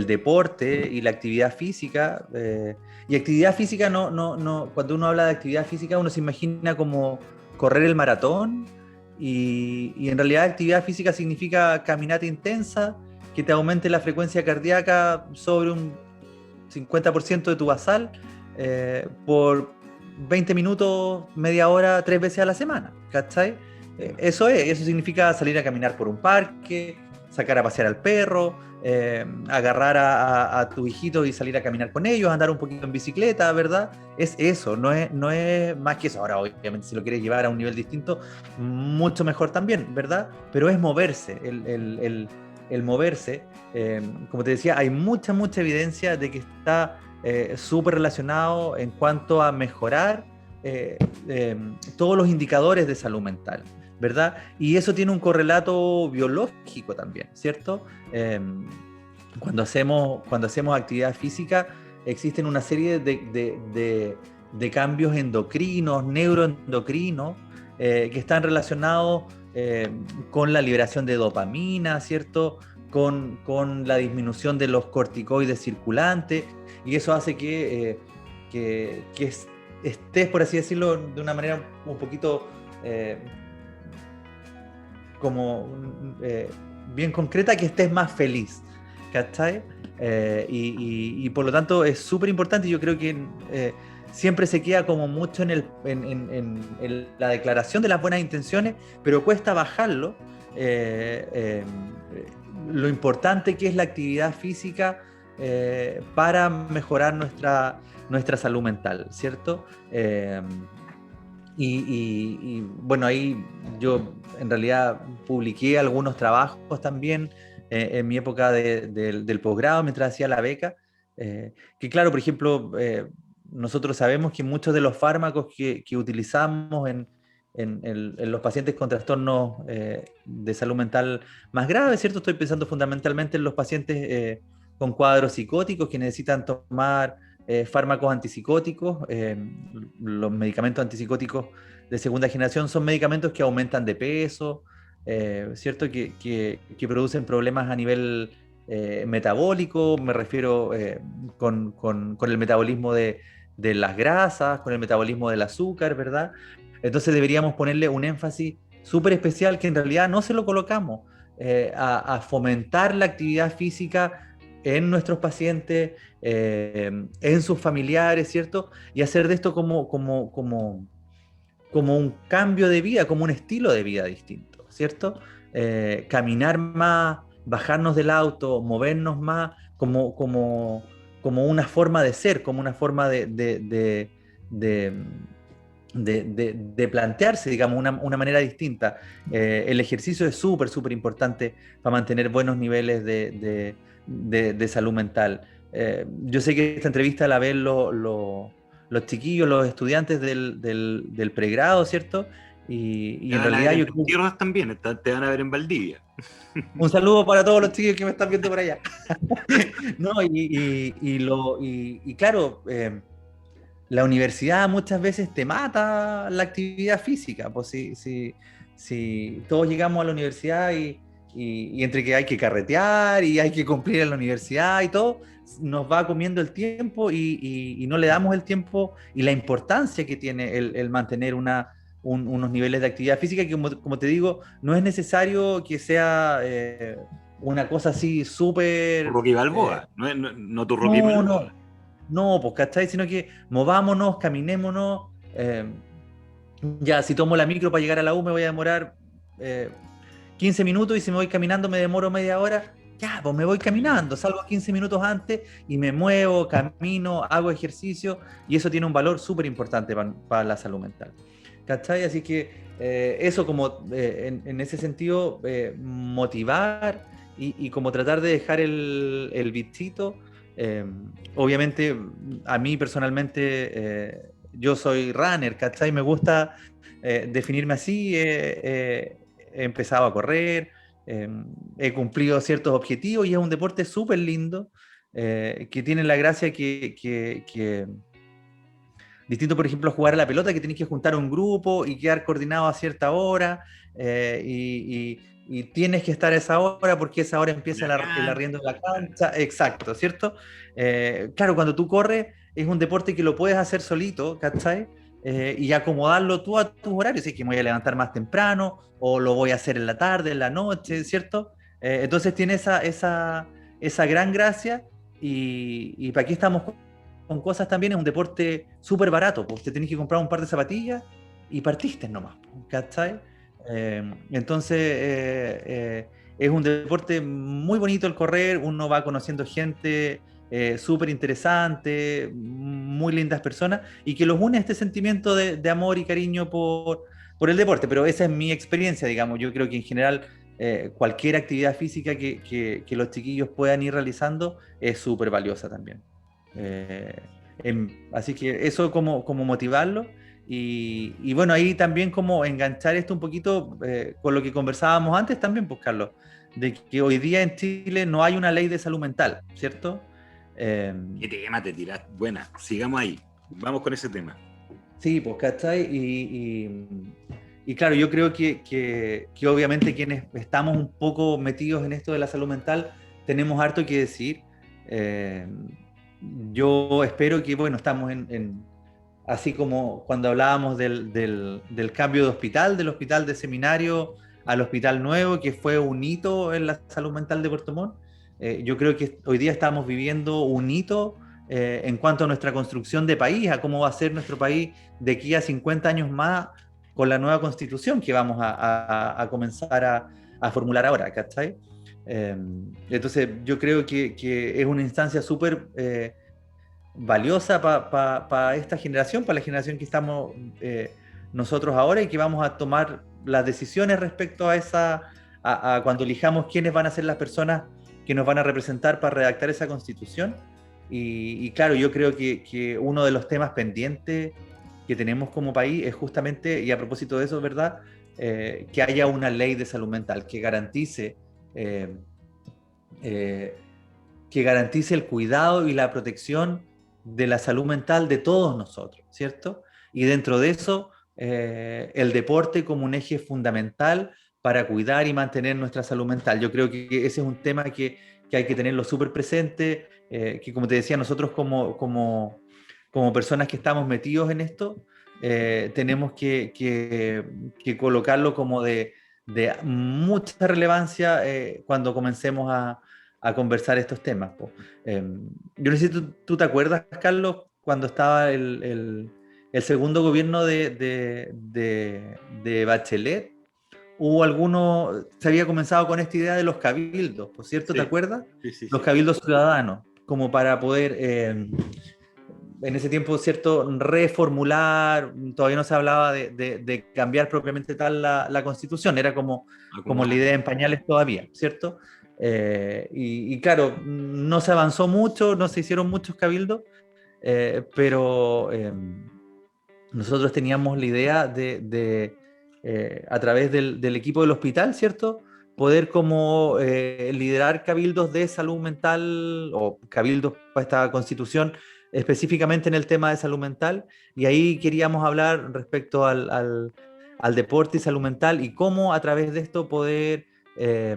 deporte y la actividad física, y actividad física cuando uno habla de actividad física uno se imagina como correr el maratón y en realidad actividad física significa caminata intensa que te aumente la frecuencia cardíaca sobre un 50% de tu basal por 20 minutos, media hora, 3 veces a la semana, ¿cachai? Eso significa salir a caminar por un parque, sacar a pasear al perro, agarrar a tu hijito y salir a caminar con ellos, andar un poquito en bicicleta, ¿verdad? Es eso, no es más que eso. Ahora, obviamente, si lo quieres llevar a un nivel distinto, mucho mejor también, ¿verdad? Pero es moverse, el moverse. Como te decía, hay mucha evidencia de que está súper relacionado en cuanto a mejorar todos los indicadores de salud mental, ¿verdad? Y eso tiene un correlato biológico también, ¿cierto? Cuando hacemos actividad física, existen una serie de cambios endocrinos, neuroendocrinos, que están relacionados con la liberación de dopamina, ¿cierto? Con la disminución de los corticoides circulantes, y eso hace que estés, por así decirlo, de una manera un poquito como bien concreta, que estés más feliz, ¿cachai? Y por lo tanto es súper importante. Yo creo que siempre se queda como mucho en la declaración de las buenas intenciones, pero cuesta bajarlo. Lo importante que es la actividad física para mejorar nuestra salud mental, ¿cierto? Bueno, ahí yo en realidad publiqué algunos trabajos también en mi época del posgrado, mientras hacía la beca, que claro, por ejemplo, nosotros sabemos que muchos de los fármacos que utilizamos en los pacientes con trastornos de salud mental más graves, ¿cierto? Estoy pensando fundamentalmente en los pacientes con cuadros psicóticos que necesitan tomar fármacos antipsicóticos. Los medicamentos antipsicóticos de segunda generación son medicamentos que aumentan de peso, ¿cierto? Que producen problemas a nivel metabólico, me refiero con el metabolismo de las grasas, con el metabolismo del azúcar, ¿verdad? Entonces deberíamos ponerle un énfasis súper especial que en realidad no se lo colocamos, a fomentar la actividad física en nuestros pacientes, en sus familiares, ¿cierto? Y hacer de esto como un cambio de vida, como un estilo de vida distinto, ¿cierto? Caminar más, bajarnos del auto, movernos más, como una forma de ser, como una forma de, de plantearse, digamos, una manera distinta. El ejercicio es súper importante para mantener buenos niveles de salud mental. Yo sé que esta entrevista la ven los chiquillos, los estudiantes del pregrado, ¿cierto? Y Te en van a ver realidad en yo tus creo... tierras también, te van a ver en Valdivia. Un saludo para todos los chiquillos que me están viendo por allá. No, y claro, la universidad muchas veces te mata la actividad física. Pues si todos llegamos a la universidad y entre que hay que carretear y hay que cumplir en la universidad y todo, nos va comiendo el tiempo y no le damos el tiempo y la importancia que tiene el mantener unos niveles de actividad física que, como te digo, no es necesario que sea una cosa así súper... Rocky Balboa, no tu Rocky no, Balboa. no, no, pues, ¿cachai? Sino que movámonos, caminémonos. Ya, si tomo la micro para llegar a la U me voy a demorar 15 minutos y si me voy caminando me demoro media hora. Ya, pues me voy caminando, salgo 15 minutos antes y me muevo, camino, hago ejercicio y eso tiene un valor súper importante para la salud mental. ¿Cachai? Así que eso como en ese sentido, motivar y como tratar de dejar el bichito. eh, Obviamente, a mí personalmente, yo soy runner, ¿cachai? Me gusta definirme así, he empezado a correr, eh, he cumplido ciertos objetivos y es un deporte súper lindo, que tiene la gracia que distinto, por ejemplo, a jugar a la pelota, que tenés que juntar un grupo y quedar coordinado a cierta hora, y tienes que estar a esa hora porque esa hora empieza el arriendo de la cancha. Exacto, ¿cierto? Claro, cuando tú corres es un deporte que lo puedes hacer solito, ¿cachai? Y acomodarlo tú a tus horarios, si es que me voy a levantar más temprano o lo voy a hacer en la tarde, en la noche, ¿cierto? Entonces tiene esa gran gracia y para aquí estamos con cosas también. Es un deporte súper barato, pues te tenés que comprar un par de zapatillas y partiste nomás, ¿cachai? Entonces es un deporte muy bonito el correr, uno va conociendo gente súper interesante, muy lindas personas, y que los une este sentimiento de amor y cariño por el deporte, pero esa es mi experiencia, digamos. Yo creo que en general cualquier actividad física que los chiquillos puedan ir realizando es súper valiosa también. Eh, Así que eso como motivarlo y bueno, ahí también como enganchar esto un poquito con lo que conversábamos antes también, pues Carlos, de que hoy día en Chile no hay una ley de salud mental, ¿cierto? Eh, ¿Qué tema te tiras? Buena, sigamos ahí. Vamos con ese tema. sí, pues, ¿cachai? Y claro, yo creo que obviamente quienes estamos un poco metidos en esto de la salud mental tenemos harto que decir. Eh, yo espero que, bueno, estamos así como cuando hablábamos del cambio de hospital, del hospital de seminario al hospital nuevo, que fue un hito en la salud mental de Puerto Montt. Yo creo que hoy día estamos viviendo un hito en cuanto a nuestra construcción de país, a cómo va a ser nuestro país de aquí a 50 años más con la nueva constitución que vamos a comenzar a formular ahora, ¿cachai? Entonces yo creo que es una instancia súper valiosa para esta generación, para la generación que estamos nosotros ahora, y que vamos a tomar las decisiones respecto a a cuando elijamos quiénes van a ser las personas que nos van a representar para redactar esa constitución. Y claro, yo creo que uno de los temas pendientes que tenemos como país es justamente, y a propósito de eso, ¿verdad? Que haya una ley de salud mental eh, eh, que garantice el cuidado y la protección de la salud mental de todos nosotros, ¿cierto? Y dentro de eso, el deporte como un eje fundamental para cuidar y mantener nuestra salud mental. Yo creo que ese es un tema que hay que tenerlo súper presente, que como te decía, nosotros como personas que estamos metidos en esto, tenemos que colocarlo como de mucha relevancia cuando comencemos a conversar estos temas. Po. Yo no sé si tú te acuerdas, Carlos, cuando estaba el segundo gobierno de Bachelet, hubo alguno, se había comenzado con esta idea de los cabildos, ¿por cierto? ¿Te Sí, acuerdas? sí, sí, Los sí. cabildos ciudadanos, como para poder, en ese tiempo, ¿cierto?, reformular. Todavía no se hablaba de cambiar propiamente tal la constitución, era como la Acomodar. idea en pañales todavía, ¿cierto? Y claro, no se avanzó mucho, no se hicieron muchos cabildos, pero nosotros teníamos la idea a través del equipo del hospital, ¿cierto? Poder como liderar cabildos de salud mental o cabildos para esta constitución específicamente en el tema de salud mental, y ahí queríamos hablar respecto al deporte y salud mental y cómo a través de esto poder eh,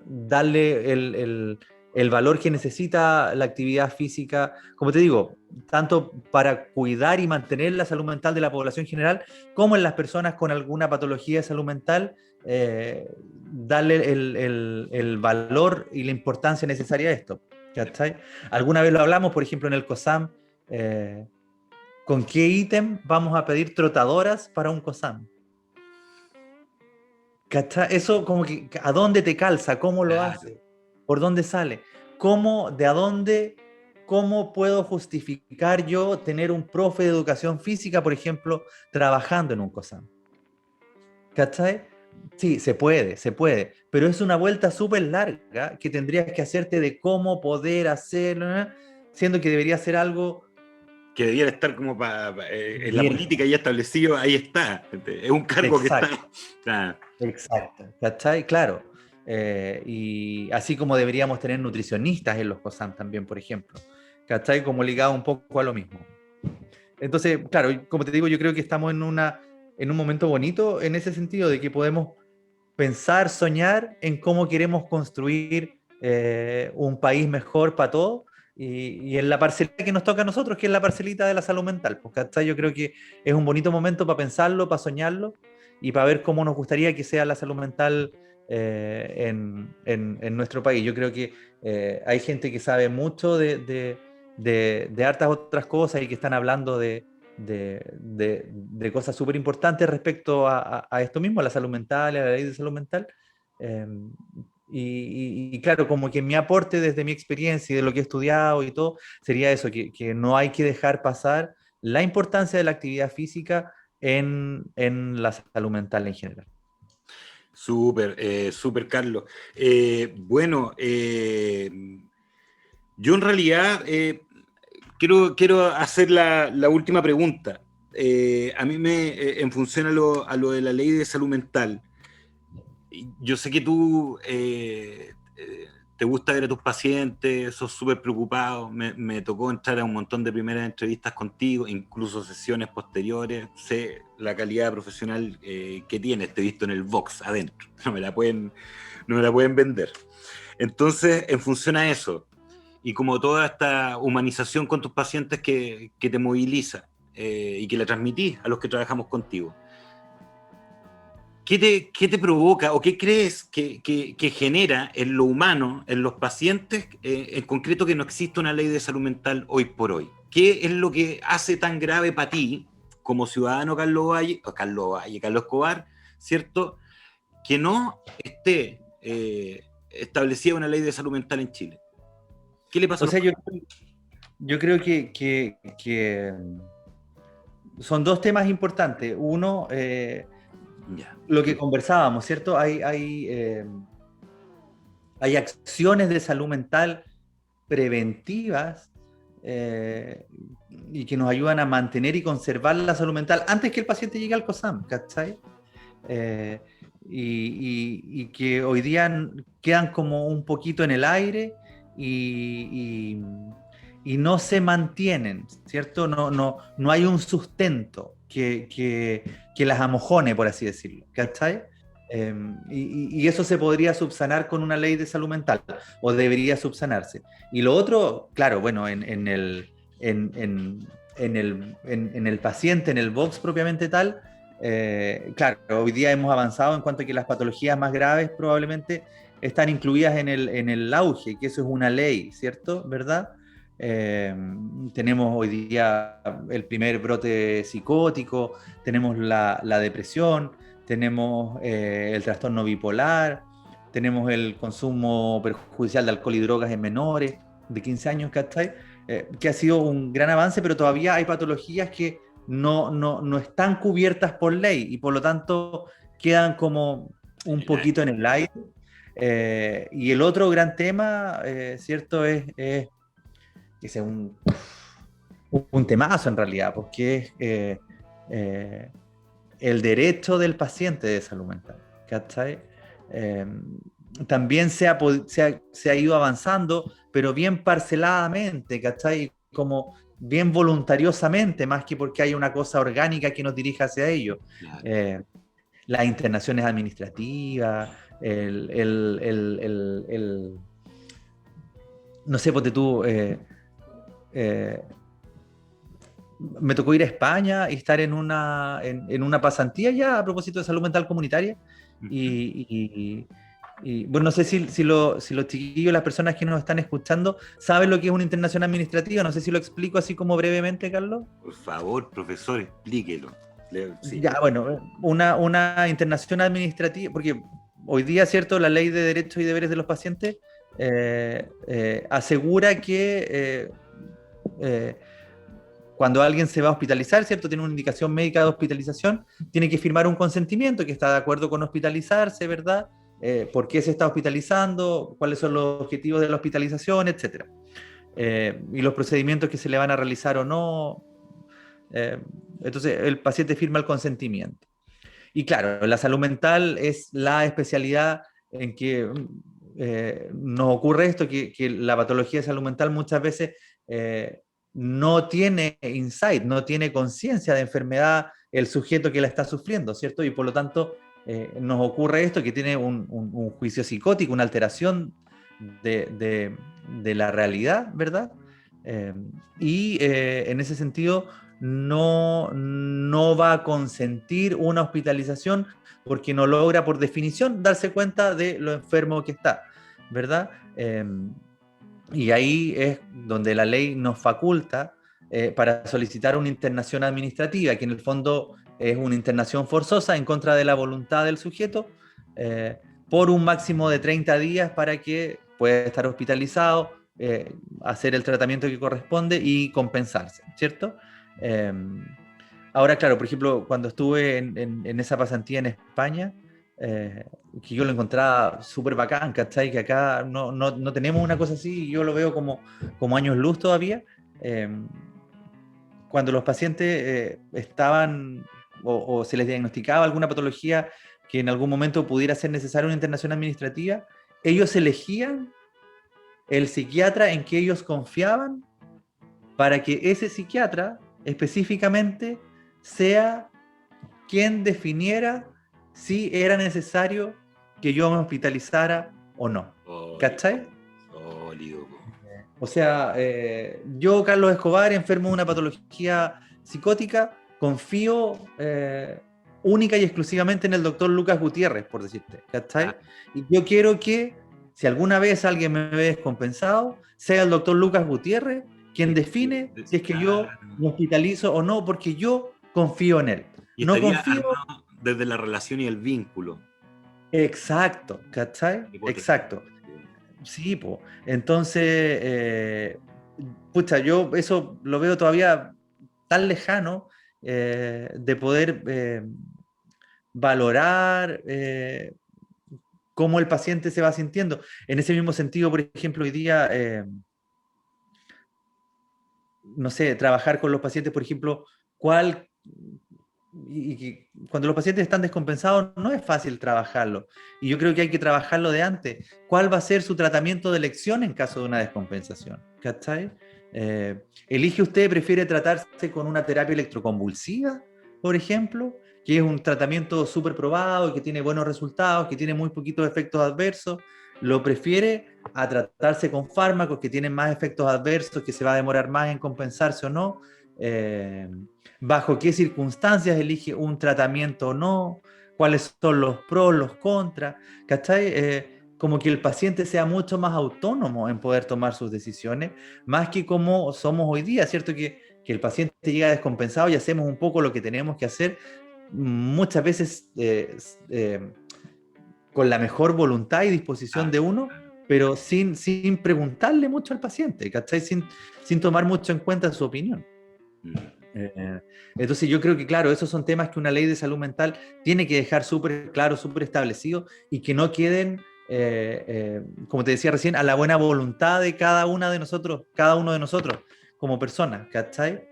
darle el valor que necesita la actividad física, como te digo, tanto para cuidar y mantener la salud mental de la población general, como en las personas con alguna patología de salud mental, darle el valor y la importancia necesaria a esto. ¿Cachai? Alguna vez lo hablamos, por ejemplo, en el COSAM, eh, ¿con qué ítem vamos a pedir trotadoras para un COSAM? ¿Cachai? Eso como que, ¿a dónde te calza? ¿Cómo lo Claro. hace? ¿Por dónde sale? ¿Cómo, de a dónde, cómo puedo justificar yo tener un profe de educación física, por ejemplo, trabajando en un COSAM? ¿Cachai? Sí, se puede, pero es una vuelta súper larga que tendrías que hacerte de cómo poder hacerlo, ¿no? Siendo que debería ser algo que debiera estar como en la política ya establecido, ahí está. Es un cargo Exacto. que está. Claro. Exacto, ¿cachai? Claro. Y así como deberíamos tener nutricionistas en los COSAM también, por ejemplo, ¿cachai? Como ligado un poco a lo mismo. Entonces, claro, como te digo, yo creo que estamos en un momento bonito en ese sentido, de que podemos pensar, soñar en cómo queremos construir un país mejor para todos y en la parcelita que nos toca a nosotros, que es la parcelita de la salud mental. Pues, ¿cachai? Yo creo que es un bonito momento para pensarlo, para soñarlo y para ver cómo nos gustaría que sea la salud mental en nuestro país. Yo creo que hay gente que sabe mucho de hartas otras cosas y que están hablando de cosas súper importantes respecto a esto mismo, a la salud mental, a la ley de salud mental. Eh, y claro, como que mi aporte desde mi experiencia y de lo que he estudiado y todo, sería eso, que no hay que dejar pasar la importancia de la actividad física en la salud mental en general. Súper, súper, Carlos. Bueno, yo en realidad quiero hacer la última pregunta. A mí en función a lo de la ley de salud mental, yo sé que tú te gusta ver a tus pacientes, sos súper preocupado. Me tocó entrar a un montón de primeras entrevistas contigo, incluso sesiones posteriores. Sé la calidad profesional que tienes, te he visto en el box adentro. No me la pueden vender. Entonces, en función a eso, y como toda esta humanización con tus pacientes que te moviliza y que la transmitís a los que trabajamos contigo, ¿qué te provoca o qué crees que genera en lo humano, en los pacientes, en concreto que no existe una ley de salud mental hoy por hoy? ¿Qué es lo que hace tan grave para ti, como ciudadano Carlos Escobar, ¿cierto? Que no esté establecida una ley de salud mental en Chile. ¿Qué le pasa O a los sea, pacientes? yo creo que son dos temas importantes. Uno, Ya. lo que conversábamos, ¿cierto? Hay acciones de salud mental preventivas y que nos ayudan a mantener y conservar la salud mental antes que el paciente llegue al COSAM, ¿cachai? Eh, y que hoy día quedan como un poquito en el aire y, y no se mantienen, ¿cierto? No hay un sustento que las amojone, por así decirlo, ¿cachai? Y eso se podría subsanar con una ley de salud mental, o debería subsanarse. Y lo otro, claro, bueno, en el paciente, en el box propiamente tal, claro, hoy día hemos avanzado en cuanto a que las patologías más graves probablemente están incluidas en el auge, que eso es una ley, ¿cierto? ¿Verdad? Eh, Tenemos hoy día el primer brote psicótico, tenemos la depresión, tenemos el trastorno bipolar, tenemos el consumo perjudicial de alcohol y drogas en menores de 15 años, ¿cachai? Que ha sido un gran avance, pero todavía hay patologías que no están cubiertas por ley y por lo tanto quedan como un poquito en el aire. Y el otro gran tema, ¿cierto? Es un temazo en realidad, porque es el derecho del paciente de salud mental, ¿cachai? Eh, También se ha ido avanzando, pero bien parceladamente, ¿cachai? Como bien voluntariosamente, más que porque hay una cosa orgánica que nos dirija hacia ello. Claro. Las internaciones administrativas, no sé, ponte tú, eh, me tocó ir a España y estar en una pasantía ya a propósito de salud mental comunitaria. Y, bueno, no sé si los chiquillos, las personas que nos están escuchando, saben lo que es una internación administrativa. No sé si lo explico así como brevemente, Carlos. Por favor, profesor, explíquelo. Sí. Ya, bueno, una internación administrativa, porque hoy día, ¿cierto? La ley de derechos y deberes de los pacientes asegura que cuando alguien se va a hospitalizar, ¿cierto? Tiene una indicación médica de hospitalización, tiene que firmar un consentimiento que está de acuerdo con hospitalizarse, ¿verdad? ¿Por qué se está hospitalizando? ¿Cuáles son los objetivos de la hospitalización? Etcétera. y los procedimientos que se le van a realizar o no. Eh, entonces, el paciente firma el consentimiento. Y claro, la salud mental es la especialidad en que nos ocurre esto, que la patología de salud mental muchas veces no tiene insight, no tiene conciencia de enfermedad el sujeto que la está sufriendo, ¿cierto? Y por lo tanto nos ocurre esto, que tiene un juicio psicótico, una alteración de la realidad, ¿verdad? Eh, en ese sentido no va a consentir una hospitalización porque no logra por definición darse cuenta de lo enfermo que está, ¿verdad? Y ahí es donde la ley nos faculta para solicitar una internación administrativa, que en el fondo es una internación forzosa en contra de la voluntad del sujeto, por un máximo de 30 días para que pueda estar hospitalizado, hacer el tratamiento que corresponde y compensarse, ¿cierto? Eh, Ahora, claro, por ejemplo, cuando estuve en esa pasantía en España, eh, que yo lo encontraba súper bacán, ¿cachai? Que acá no tenemos una cosa así, y yo lo veo como años luz todavía. Eh, Cuando los pacientes estaban o se les diagnosticaba alguna patología que en algún momento pudiera ser necesaria una internación administrativa, ellos elegían el psiquiatra en que ellos confiaban para que ese psiquiatra específicamente sea quien definiera si era necesario que yo me hospitalizara o no. ¿Cachai? Sólido. O sea, yo, Carlos Escobar, enfermo de una patología psicótica, confío única y exclusivamente en el doctor Lucas Gutiérrez, por decirte, ¿cachai? Ah, Y yo quiero que, si alguna vez alguien me ve descompensado, sea el doctor Lucas Gutiérrez quien define si es que yo claro. me hospitalizo o no, porque yo confío en él. Y No estaría confío. armado desde la relación y el vínculo. Exacto, ¿cachai? Hipótesis. Exacto. Sí, pues. Entonces, pucha, yo eso lo veo todavía tan lejano de poder valorar cómo el paciente se va sintiendo. En ese mismo sentido, por ejemplo, hoy día, no sé, trabajar con los pacientes, por ejemplo, cuál y que cuando los pacientes están descompensados no es fácil trabajarlo. Y yo creo que hay que trabajarlo de antes. ¿Cuál va a ser su tratamiento de elección en caso de una descompensación? ¿Cachai? ¿Elige usted, prefiere tratarse con una terapia electroconvulsiva, por ejemplo, que es un tratamiento súper probado, que tiene buenos resultados, que tiene muy poquitos efectos adversos? ¿Lo prefiere a tratarse con fármacos que tienen más efectos adversos, que se va a demorar más en compensarse o no? Eh, Bajo qué circunstancias elige un tratamiento o no, cuáles son los pros, los contras, ¿cachai? Como que el paciente sea mucho más autónomo en poder tomar sus decisiones, más que como somos hoy día, ¿cierto? Que el paciente llega descompensado y hacemos un poco lo que tenemos que hacer, muchas veces con la mejor voluntad y disposición Claro, de uno, claro. pero sin preguntarle mucho al paciente, ¿cachai? Sin tomar mucho en cuenta su opinión. Mm. Eh, entonces yo creo que, claro, esos son temas que una ley de salud mental tiene que dejar súper claro, súper establecido y que no queden, como te decía recién, a la buena voluntad de cada una de nosotros, cada uno de nosotros como personas, ¿cachai?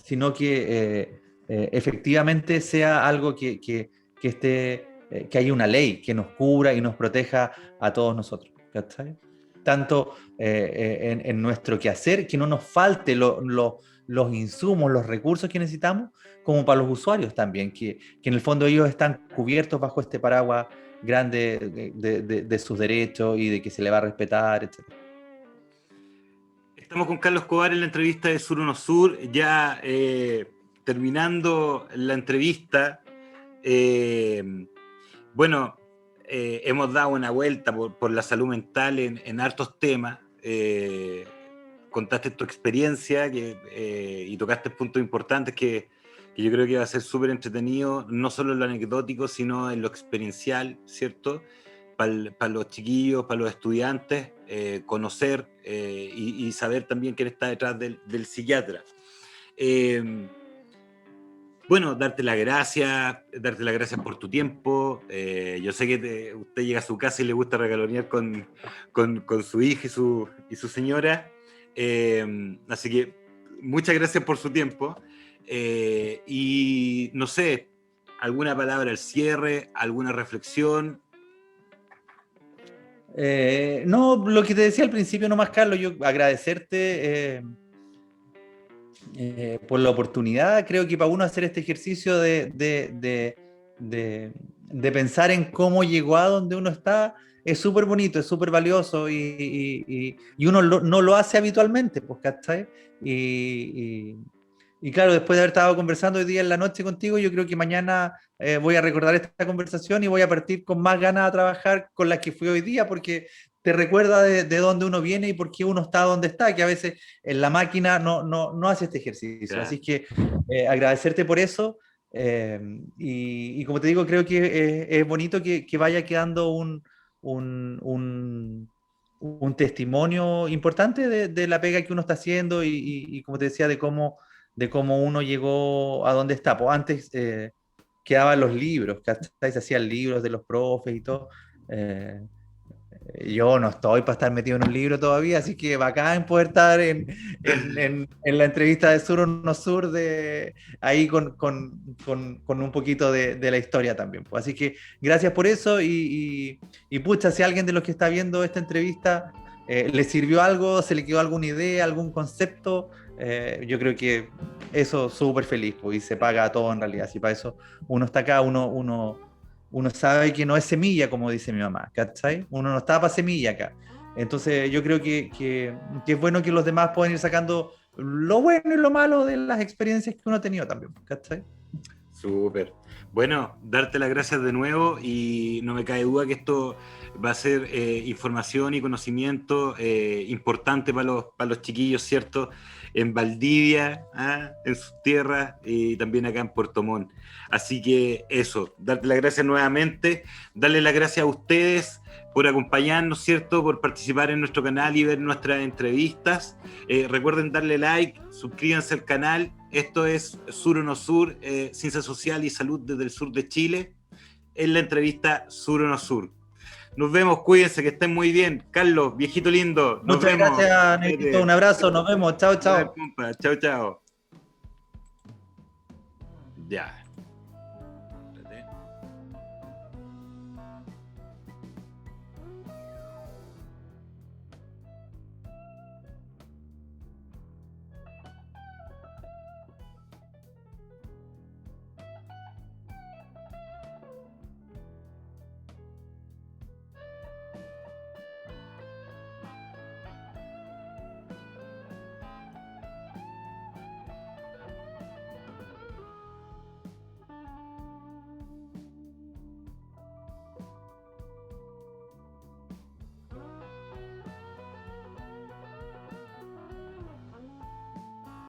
Sino que efectivamente sea algo que esté, que haya una ley que nos cubra y nos proteja a todos nosotros, ¿cachai? Tanto en nuestro quehacer, que no nos falte los insumos, los recursos que necesitamos, como para los usuarios también, que en el fondo ellos están cubiertos bajo este paraguas grande de sus derechos y de que se le va a respetar, etc. Estamos con Carlos Escobar en la entrevista de Sur Uno Sur, ya terminando la entrevista. eh, bueno, hemos dado una vuelta por la salud mental en hartos temas. Contaste tu experiencia y tocaste puntos importantes que yo creo que va a ser súper entretenido, no solo en lo anecdótico, sino en lo experiencial, ¿cierto? Para los chiquillos, para los estudiantes, conocer y saber también quién está detrás del psiquiatra. Eh, Bueno, darte las gracias por tu tiempo. Yo sé que usted llega a su casa y le gusta regalonear con su hija y su señora. Así que muchas gracias por su tiempo. Y no sé, alguna palabra al cierre, alguna reflexión. No, lo que te decía al principio nomás, Carlos, yo agradecerte por la oportunidad. Creo que para uno hacer este ejercicio de pensar en cómo llegó a donde uno está es súper bonito, es súper valioso y uno no lo hace habitualmente, pues, ¿cachai? Y claro, después de haber estado conversando hoy día en la noche contigo, yo creo que mañana voy a recordar esta conversación y voy a partir con más ganas a trabajar con las que fui hoy día, porque te recuerda de dónde uno viene y por qué uno está donde está, que a veces en la máquina no hace este ejercicio. Claro. Así que agradecerte por eso. Y como te digo, creo que es bonito que vaya quedando un, un, un testimonio importante de la pega que uno está haciendo y como te decía, de cómo uno llegó a donde está. Pues antes quedaban los libros, ¿cachai? Se hacían libros de los profes y todo. Eh, yo no estoy para estar metido en un libro todavía, así que bacán poder estar en la entrevista de Sur o No Sur, ahí con un poquito de la historia también. Pues. Así que gracias por eso y pucha, si alguien de los que está viendo esta entrevista le sirvió algo, se le quedó alguna idea, algún concepto, yo creo que eso súper feliz, pues, y se paga a todo en realidad. Si para eso uno está acá, uno sabe que no es semilla, como dice mi mamá, ¿cachai? Uno no está para semilla acá. Entonces yo creo que es bueno que los demás puedan ir sacando lo bueno y lo malo de las experiencias que uno ha tenido también, ¿cachai? Súper. Bueno, darte las gracias de nuevo y no me cae duda que esto va a ser información y conocimiento importante para los chiquillos, ¿cierto? En Valdivia, en sus tierras y también acá en Puerto Montt. Así que eso, darte las gracias nuevamente, darle las gracias a ustedes por acompañarnos, ¿cierto? Por participar en nuestro canal y ver nuestras entrevistas. Recuerden darle like, suscríbanse al canal. Esto es Sur o No Sur, Ciencia Social y Salud desde el sur de Chile, en la entrevista Sur o No Sur. Nos vemos, cuídense, que estén muy bien. Carlos, viejito lindo, nos Muchas vemos. gracias, Negrito. Un abrazo, nos vemos. Chao, chao. Chao, chao. Ya.